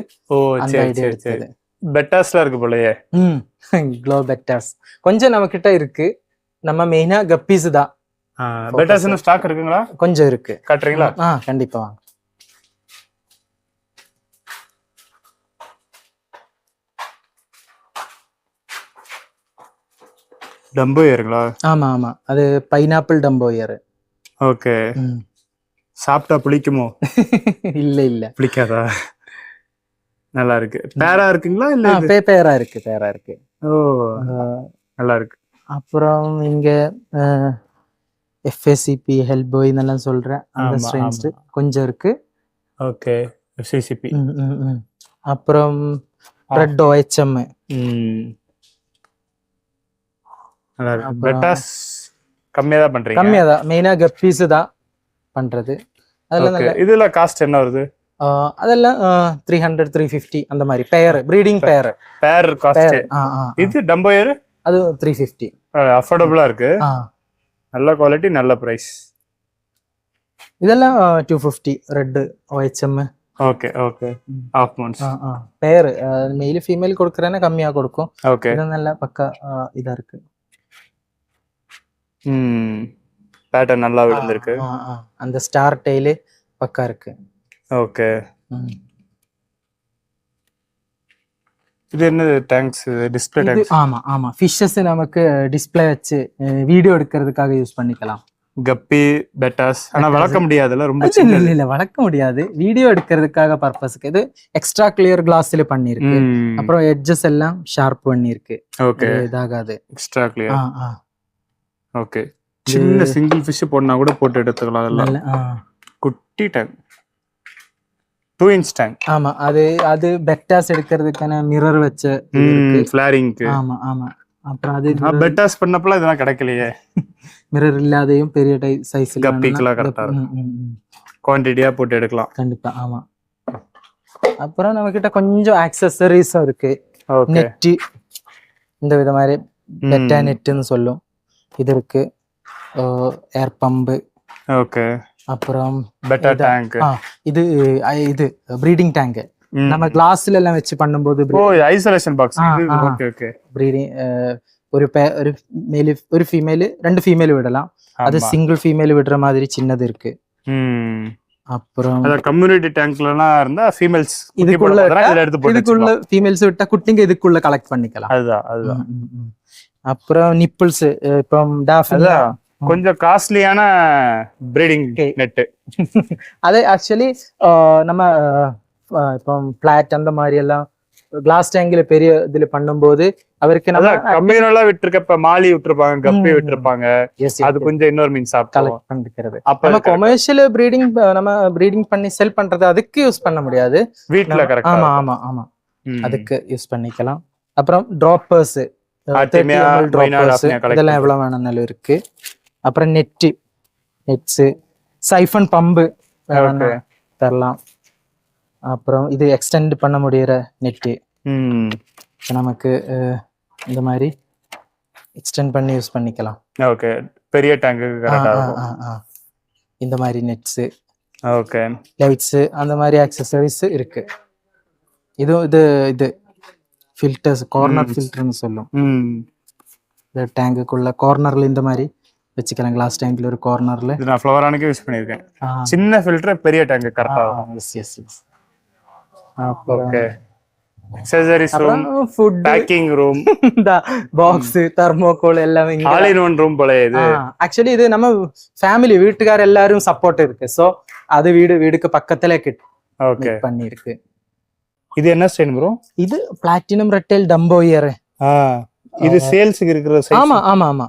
அந்த ஐடியா எடுத்தது. பெட்டாஸ்ல இருக்கு போலயே. க்ளோ பெட்டாஸ் கொஞ்சம் நம்ம கிட்ட இருக்கு. நம்ம மெயினா கப்பீஸ் தான். பெட்டாஸ் ஸ்டாக் இருக்குங்களா? கொஞ்சம் இருக்கு. காட்டுறீங்களா? கண்டிப்பா வாங்க. டம்போயருங்களா? ஆமா ஆமா, அது பைனாப்பிள் டம்போயர். ஓகே. சாப்பிட்டா புளிக்குமோ? இல்ல இல்ல, புளிக்காதா? நல்லா இருக்கு. பேரா இருக்குங்களா இல்ல? பேரா இருக்கு, பேரா இருக்கு. ஓ, நல்லா இருக்கு. அப்புறம் இங்க எஃப்ஏசிபி ஹெல்போய் இதெல்லாம் சொல்றேன், அந்த ஸ்ட்ரெயின்ஸ் கொஞ்சம் இருக்கு. ஓகே, எஃப்சிசிபி. அப்புறம் ரெட் OHM. நல்லா இருக்கு. பெட்டாஸ் கம்மியா தான் பண்றீங்க? கம்மியா தான், மெயினா கப்பீஸ் தான் பண்றது. அதெல்லாம் இதுல காஸ்ட் என்ன வருது? அதெல்லாம் 300 350 அந்த மாதிரி. பேர் ப்ரீடிங் பேர் காஸ்ட். இது டம்போயர் அது 350. அஃபோர்டபுளா இருக்கு. நல்ல குவாலிட்டி, நல்ல பிரைஸ். இதெல்லாம் 250 red OHM. Okay okay, half months. பேர் மெயில் ஃபீமேல் கொடுக்கறேன்னா கம்மியா கொடுக்கும். ஓகே, இது நல்ல பக்கா இதா இருக்கு. பேட்டர்ன் நல்லா விழுந்திருக்கு. அந்த ஸ்டார் டெய்ல் பக்கா இருக்கு. ஓகே. இது என்னது டேங்க்ஸ்? Display tanks. ஆமா ஆமா, ஃபிஷஸ் நமக்கு டிஸ்ப்ளே வச்சு வீடியோ எடுக்கிறதுக்காக யூஸ் பண்ணிக்கலாம். கப்பி, பெட்டாஸ். ஆனா வளர்க்க முடியாதுல, ரொம்ப சின்ன. இல்ல வளர்க்க முடியாது, வீடியோ எடுக்கிறதுக்காக பர்பஸ்க்கு. இது எக்ஸ்ட்ரா கிளியர் கிளாஸ்ல பண்ணிருக்கு. அப்புறம் எட்ஜஸ் எல்லாம் ஷார்ப் பண்ணிருக்கு. ஓகே, இதாகாது. Extra clear. ஓகே. சின்ன சிங்கிள் ஃபிஷ் போடனா கூட போட்டு எடுத்துக்கலாம். அதெல்லாம் குட்டி டேங்க், 2 inch டேங்க். ஆமா, அது பெட்டாஸ் எடுக்கிறதுக்கான மிரர் வச்ச ஃபிளாரிங்க்கு. ஆமா ஆமா. அப்புறம் அது பெட்டாஸ் பண்ணப்பல இதெல்லாம் கிடைக்கலையே. மிரர் இல்லாதையும் பெரிய சைஸ்ல கப்பிக்குலாம் கரெக்டா இருக்கும். குவாண்டிட்டியா போட்டு எடுக்கலாம் கண்டிப்பா. ஆமா. அப்புறம் நம்ம கிட்ட கொஞ்சம் ஆக்சஸரீஸும் இருக்கு. நெட், இந்த வித மாதிரி பெட்டா நெட்னு சொல்லும், இது இருக்கு. ஏர் பம்பு. ஓகே. அப்புறம் பெட்டா டேங்க். இது ப்ரீடிங் டேங்க். நம்ம கிளாஸ்ல எல்லாம் வச்சு பண்ணும்போது isolation box. Okay okay. Breeding ஒரு மேல் ஒரு ஃபீமேல் 2 ஃபீமேல் விடலாம். அது சிங்கிள் ஃபீமேல் விடுற மாதிரி சின்னது இருக்கு. அப்புறம் அத கம்யூனிட்டி டேங்க்லலாம் இருந்தா ஃபீமேல்ஸ் இதுக்குள்ள ஃபீமேல்ஸ் விட்டா குட்டிங்க இதுக்குள்ள கலெக்ட் பண்ணிக்கலாம். அதுதான். அப்புறம் நிப்பிள்ஸ், இப்போ டாஃபினியா கொஞ்சம் காஸ்ட்லியான பிரீடிங் நெட். அது ஆக்சுவலி நம்ம இப்போ பிளாட் அந்த மாதிரி எல்லாம் கிளாஸ் டேங்க்ல பெரிய இதுல பண்ணும்போது அவருக்கு நம்ம கம்யூனலா விட்டுருக்க மாலி விட்டுருப்பாங்க, கப்பி விட்டுருப்பாங்க. அது கொஞ்சம் இன்னொரு மீன் சாப்பிட்டு பண்ணிக்கிறது. நம்ம கொமர்ஷியல் பிரீடிங் நம்ம பிரீடிங் பண்ணி செல் பண்றது அதுக்கு யூஸ் பண்ண முடியாது வீட்ல. கரெக்ட். ஆமா ஆமா ஆமா, அதுக்கு யூஸ் பண்ணிக்கலாம். அப்புறம் டிராப்பர்ஸ், இதெல்லாம் எவ்வளவு வேணும்னாலும் இருக்கு. அப்புறம் நெட்ஸ், சைஃபன் பம்பு தரலாம். அப்புறம் இது எக்ஸ்டெண்ட் பண்ண முடியற நெட்டு, நமக்கு இந்த மாதிரி எக்ஸ்டெண்ட் பண்ணி யூஸ் பண்ணிக்கலாம். ஓகே, பெரிய டேங்க் கரெக்ட்டா இருக்கும். இந்த மாதிரி நெட்ஸ், ஓகே, லைட்ஸ், அந்த மாதிரி ஆக்சஸரீஸ் இருக்கு. இது ஃபில்டர்ஸ், கார்னர் ஃபில்டர்னு சொல்லும். இந்த டேங்குக்குள்ள கார்னர்ல இந்த மாதிரி வச்சுக்கலாம். கிளாஸ் டேங்க்ல ஒரு கார்னர்ல. இது நான் ஃப்ளவரானுக்கு யூஸ் பண்ணிருக்கேன். சின்ன ஃபில்டர் பெரிய டேங்க் கரெக்ட்டா இருக்கும். Yes. Okay. Accessories room, food packing room, box, thermocol எல்லாம் இங்க ஆல் இன் ஒன் ரூம் போல. இது ஆக்சுவலி இது நம்ம ஃபேமிலி வீட்டுக்கார எல்லாரும் சப்போர்ட் இருக்கு. சோ அது வீடுக்கு பக்கத்துல ஓகே பண்ணி இருக்கு. இது என்ன ஸ்டைன் ப்ரோ? இது பிளாட்டினம் ரெட்டைல் டம்போயர். இது சேல்ஸ்க்கு இருக்கிற சைஸ். ஆமா ஆமா ஆமா,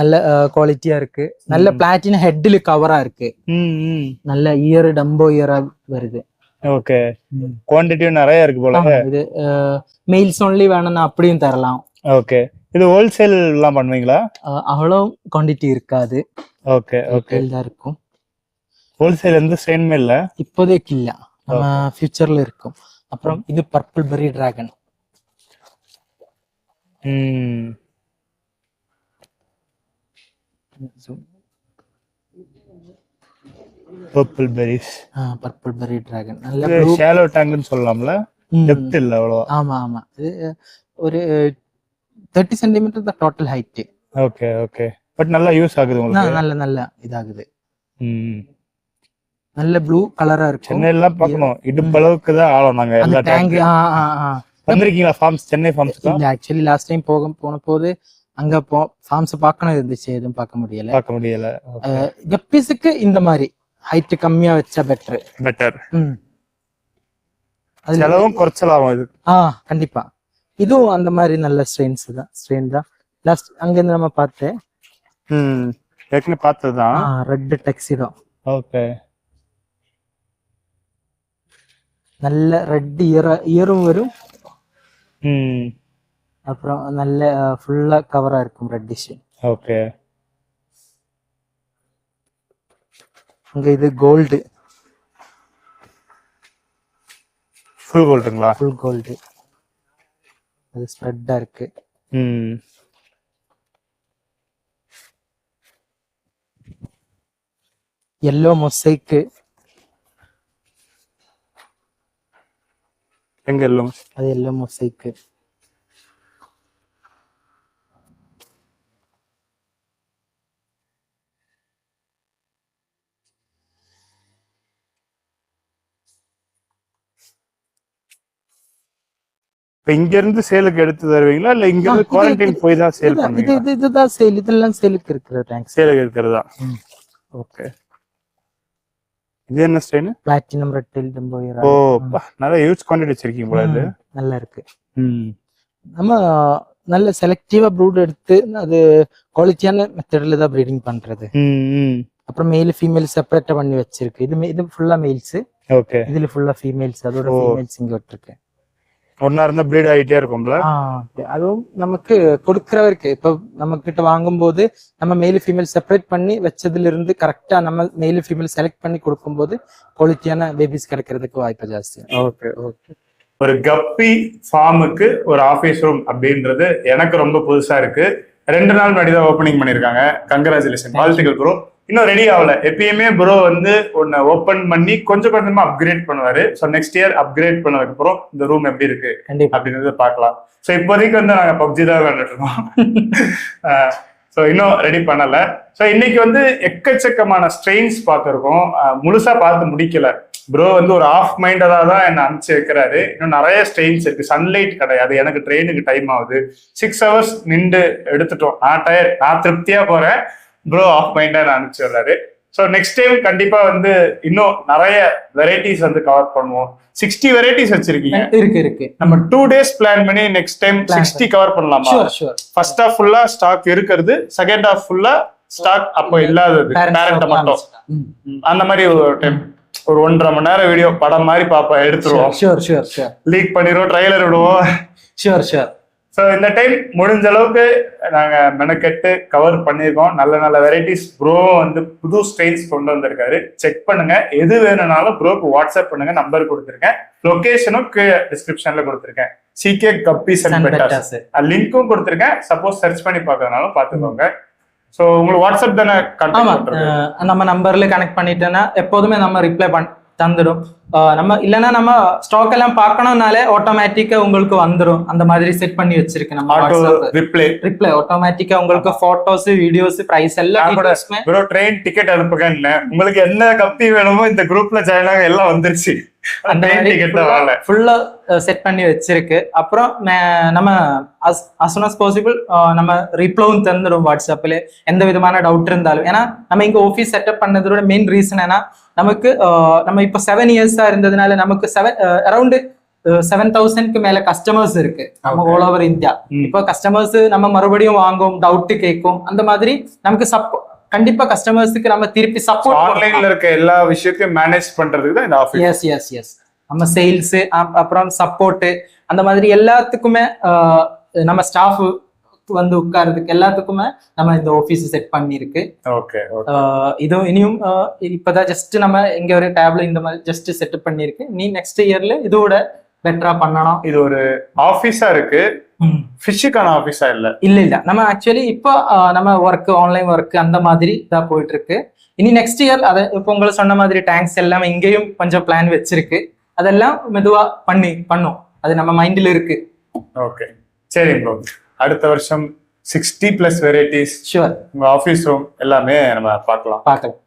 நல்ல குவாலிட்டியா இருக்கு. நல்ல பிளாட்டினம் ஹெட்ல கவரா இருக்கு. நல்ல இயர் டம்போயரா வருது. ஓகே, குவாண்டிட்டியும் நிறைய இருக்கு போல. இது மெயில்ஸ் ஒன்லி வேணும்னா அப்படியும் தரலாம். ஓகே. இது ஹோல்சேல் எல்லாம் பண்ணுவீங்களா? அவ்வளவு குவாண்டிட்டி இருக்காது. ஓகே ஓகே தான் இருக்கும். ஹோல்சேல் எந்த ஸ்டைனுமே இல்ல இப்போதைக்கு இல்ல, நம்ம ஃபியூச்சர்ல இருக்கும். அப்புறம் இது பர்பிள் பெரி டிராகன். Purple berries. பர்பிள் பெரி டிராகன் நல்ல ஷாலோ டேங்க்னு சொல்லலாம்ல, டெப்த் இல்ல அவ்வளவு. ஆமா ஆமா, இது ஒரு 30 சென்டிமீட்டர் தான் total height. Okay okay. But நல்லா யூஸ் ஆகுது உங்களுக்கு. நல்ல இதாகுது. நல்ல ப்ளூ கலரா இருக்கும். சென்னையில பார்க்கணும், இடுப்பளவுக்கு தான் ஆழம். நாங்க எல்லா டேங்க் வந்திருக்கீங்களா ஃபார்ம்ஸ்? சென்னை ஃபார்ம்ஸ்க்கு இல்ல, ஆக்சுவலி லாஸ்ட் டைம் போன போது அங்க ஃபார்ம்ஸ் பார்க்கணும் இருந்துச்சு, எதுவும் பார்க்க முடியல. கப்பீஸுக்கு இந்த மாதிரி ஹைட் கம்மியா வச்சா பெட்டர். செலவும் குறைச்சலாகும் இது. கண்டிப்பா. இதுவும் அந்த மாதிரி நல்ல ஸ்ட்ரெயின் தான். லாஸ்ட் அங்க இருந்து நம்ம பார்த்தேன், ஏற்கனவே பார்த்ததுதான். Red tuxedo. ஓகே. நல்ல ரெட் இயரும் வரும். அப்புறம் நல்ல ஃபுல்லா கவரா இருக்கும் ரெட்டிஷ். ஓகே. அங்க இது கோல்டு, ஃபுல் கோல்டுங்களா? Full gold. அது ஸ்ப்ரெட்டா இருக்கு. Yellow mosaic. எங்க எல்லோ? அது எல்லோ மொசைக். இங்க இருந்து சேலுக்கு எடுத்து தருவீங்களா இல்ல இங்க இருந்து குவாரண்டைன் போய் தான் சேல் பண்ணுவீங்களா? இதுதான் சேல். இதெல்லாம் சேலுக்கு இருக்கிற டேங்க். சேலுக்கு இருக்கிறதா? ஓகே. இது என்ன ஸ்ட்ரெயின்? பிளாட்டினம் ரெட் டெயில் டெம்போயரா. ஓ, நல்ல ஹியூஜ் குவாண்டிட்டி வச்சிருக்கீங்க போல. இது நல்லா இருக்கு. நம்ம நல்ல செலக்டிவா ப்ரூட் எடுத்து அது குவாலிட்டியான மெத்தட்ல தான் ப்ரீடிங் பண்றது. அப்புறம் மேல் ஃபீமேல் செப்பரேட்டா பண்ணி வச்சிருக்கு. இது ஃபுல்லா மேல்ஸ். ஓகே. இதுல ஃபுல்லா ஃபீமேல்ஸ். அதோட ஃபீமேல்ஸ் இங்க விட்டுருக்கு. ஒன்னா இருந்தா ப்ரீட் ஆகிட்டே இருக்கும்ல. அதுவும் நமக்கு கொடுக்கறவருக்கு இப்ப நம்ம கிட்ட வாங்கும்போது நம்ம மேல் ஃபீமேல் செப்பரேட் பண்ணி வச்சதுல இருந்து கரெக்டா நம்ம மேல் ஃபீமேல் செலக்ட் பண்ணி கொடுக்கும்போது குவாலிட்டியான பேபிஸ் கிடைக்கிறதுக்கு வாய்ப்பு ஜாஸ்தி. Okay okay. ஒரு கப்பி ஃபார்முக்கு ஒரு ஆபீஸ் ரூம் அப்படின்றது எனக்கு ரொம்ப புதுசா இருக்கு. 2 நாள் முன்னாடி தான் ஓப்பனிங் பண்ணிருக்காங்க. கங்க்ராச்சுலேஷன், வாழ்த்துக்கள் ப்ரோ. இன்னும் ரெடி ஆகல. எப்பயுமே ப்ரோ வந்து ஒன்னு ஓபன் பண்ணி கொஞ்சம் கொஞ்சமா அப்கிரேட் பண்ணுவாரு. ஸோ நெக்ஸ்ட் இயர் அப்கிரேட் பண்ணதுக்கு அப்புறம் இந்த ரூம் எப்படி இருக்கு அப்படின்றத பார்க்கலாம். ஸோ இப்போதைக்கு வந்து நாங்க பப்ஜி தான் விளையாண்டுட்டு இருக்கோம். ஸோ இன்னும் ரெடி பண்ணல. ஸோ இன்னைக்கு வந்து எக்கச்சக்கமான ஸ்ட்ரெயின்ஸ் பார்த்துருக்கோம். முழுசா பார்த்து முடிக்கல. ப்ரோ வந்து ஒரு ஆஃப் மைண்டடா தான் என்ன அனுப்பிச்சு வைக்கிறாரு. இன்னும் நிறைய ஸ்ட்ரெயின்ஸ் இருக்கு. சன்லைட் கிடையாது. எனக்கு ட்ரெயினுக்கு டைம் ஆகுது. 6 hours நின்று எடுத்துட்டோம். நான் திருப்தியா போறேன். ப்ரோ ஆஃப் மைண்டா நான் அனுப்பிச்சு வர்றாரு. ஸோ நெக்ஸ்ட் டைம் கண்டிப்பா வந்து இன்னும் நிறைய வெரைட்டிஸ் வந்து கவர் பண்ணுவோம். 60 வெரைட்டிஸ் வச்சிருக்கீங்க. இருக்கு. நம்ம 2 days பிளான் பண்ணி நெக்ஸ்ட் டைம் 60 கவர் பண்ணலாமா? ஃபர்ஸ்ட் ஹாஃப் ஃபுல்லா ஸ்டாக் இருக்கிறது, செகண்ட் ஹாஃப் ஃபுல்லா ஸ்டாக் அப்போ இல்லாதது, பேரண்ட மட்டும். அந்த மாதிரி ஒரு டைம் ஒரு 1.5 மணி நேரம் வீடியோ படம் மாதிரி பாப்பா எடுத்துருவோம். லீக் பண்ணிடுவோம், ட்ரைலர் விடுவோம். ஸோ இந்த டைம் முடிஞ்ச அளவுக்கு நாங்க மெனக்கெட்டு கவர் பண்ணியிருக்கோம். நல்ல நல்ல வெரைட்டிஸ். ப்ரோ வந்து புது ஸ்ட்ரெயின்ஸ் கொண்டு வந்திருக்காரு. செக் பண்ணுங்க. எது வேணும்னாலும் ப்ரோக்கு வாட்ஸ்அப் பண்ணுங்க. நம்பர் கொடுத்துருக்கேன். லொகேஷனும் டிஸ்கிரிப்ஷன்ல கொடுத்துருக்கேன். CK Guppies and Petas லிங்க்கும் கொடுத்துருக்கேன். சப்போஸ் சர்ச் பண்ணி பார்க்கறதுனாலும் பார்த்துக்கோங்க. ஸோ உங்களுக்கு வாட்ஸ்அப் தானே கான்டாக்ட் பண்றது? நம்ம நம்பர்ல கனெக்ட் பண்ணிட்டேன்னா எப்போதுமே நம்ம ரிப்ளை தந்துடும். நம்ம இல்லைன்னா நம்ம ஸ்டாக் எல்லாம் பார்க்கணும்னாலே ஆட்டோமேட்டிக்கா உங்களுக்கு வந்துடும். அந்த மாதிரி செட் பண்ணி வச்சிருக்கேன். நம்ம ரிப்ளை ஆட்டோமேட்டிக்கா உங்களுக்கு போட்டோஸ், வீடியோஸ், பிரைஸ் எல்லாம். ப்ரோ ட்ரெயின் டிக்கெட் அனுப்புங்க. உங்களுக்கு என்ன கப்பி வேணுமோ இந்த குரூப்ல ஜாயின் ஆக எல்லாம் வந்துருச்சு. ஃபுல்லா செட் பண்ணி வச்சிருக்கு. அப்புறம் நம்ம as soon as possible நம்ம ரிப்ளவும் தந்துடும் வாட்ஸ்அப்ல எந்த விதமான டவுட் இருந்தாலும். ஏன்னா நம்ம இங்க ஆஃபீஸ் செட்டப் பண்ணதோட மெயின் ரீசன் ஏன்னா நமக்கு நம்ம இப்போ 7 years இருந்ததுனால நமக்கு அரௌண்ட் 7,000க்கு மேல கஸ்டமர்ஸ் இருக்கு நம்ம ஆல் ஓவர் இந்தியா. இப்போ கஸ்டமர்ஸ் நம்ம மறுபடியும் வாங்கும், டவுட் கேட்கும். அந்த மாதிரி நமக்கு கண்டிப்பா கஸ்டமர்ஸ்க்கு நம்ம திருப்பி சப்போர்ட், ஆன்லைன்ல இருக்க எல்லா விஷயத்தையும் மேனேஜ் பண்றதுக்கு தான் இந்த ஆபீஸ். எஸ் நம்ம சேல்ஸ், அப்புறம் சப்போர்ட், அந்த மாதிரி எல்லாத்துக்குமே நம்ம ஸ்டாஃப் வந்து உட்கார்றதுக்கு எல்லாத்துக்குமே நம்ம இந்த ஆபீஸ் செட் பண்ணிருக்கு. ஓகே. இது இனியும் இப்பதான் ஜஸ்ட் நம்ம இங்க ஒரு டேப்ல இந்த மாதிரி ஜஸ்ட் செட்டப் பண்ணிருக்கு. நீ நெக்ஸ்ட் இயர்ல இதோட பெட்டரா பண்ணணும். இது ஒரு ஆபீஸா இருக்கு, ஃபிஷ்ஷுக்கான ஆபீஸா இல்ல. நம்ம ஆக்சுவலி இப்போ நம்ம ஒர்க், ஆன்லைன் ஒர்க் அந்த மாதிரி தான் போயிட்டு இருக்கு. இனி நெக்ஸ்ட் இயர் அதை இப்போ உங்களுக்கு சொன்ன மாதிரி டேங்க்ஸ் எல்லாம் இங்கேயும் கொஞ்சம் பிளான் வச்சிருக்கு. அதெல்லாம் மெதுவா பண்ணும். அது நம்ம மைண்ட்ல இருக்கு. ஓகே, சரி ப்ரோ. அடுத்த வருஷம் 60+ வெரைட்டிஸ், ஷுவர் உங்க ஆபீஸ் ரூம் எல்லாமே நம்ம பார்க்கலாம். பார்க்கலாம்.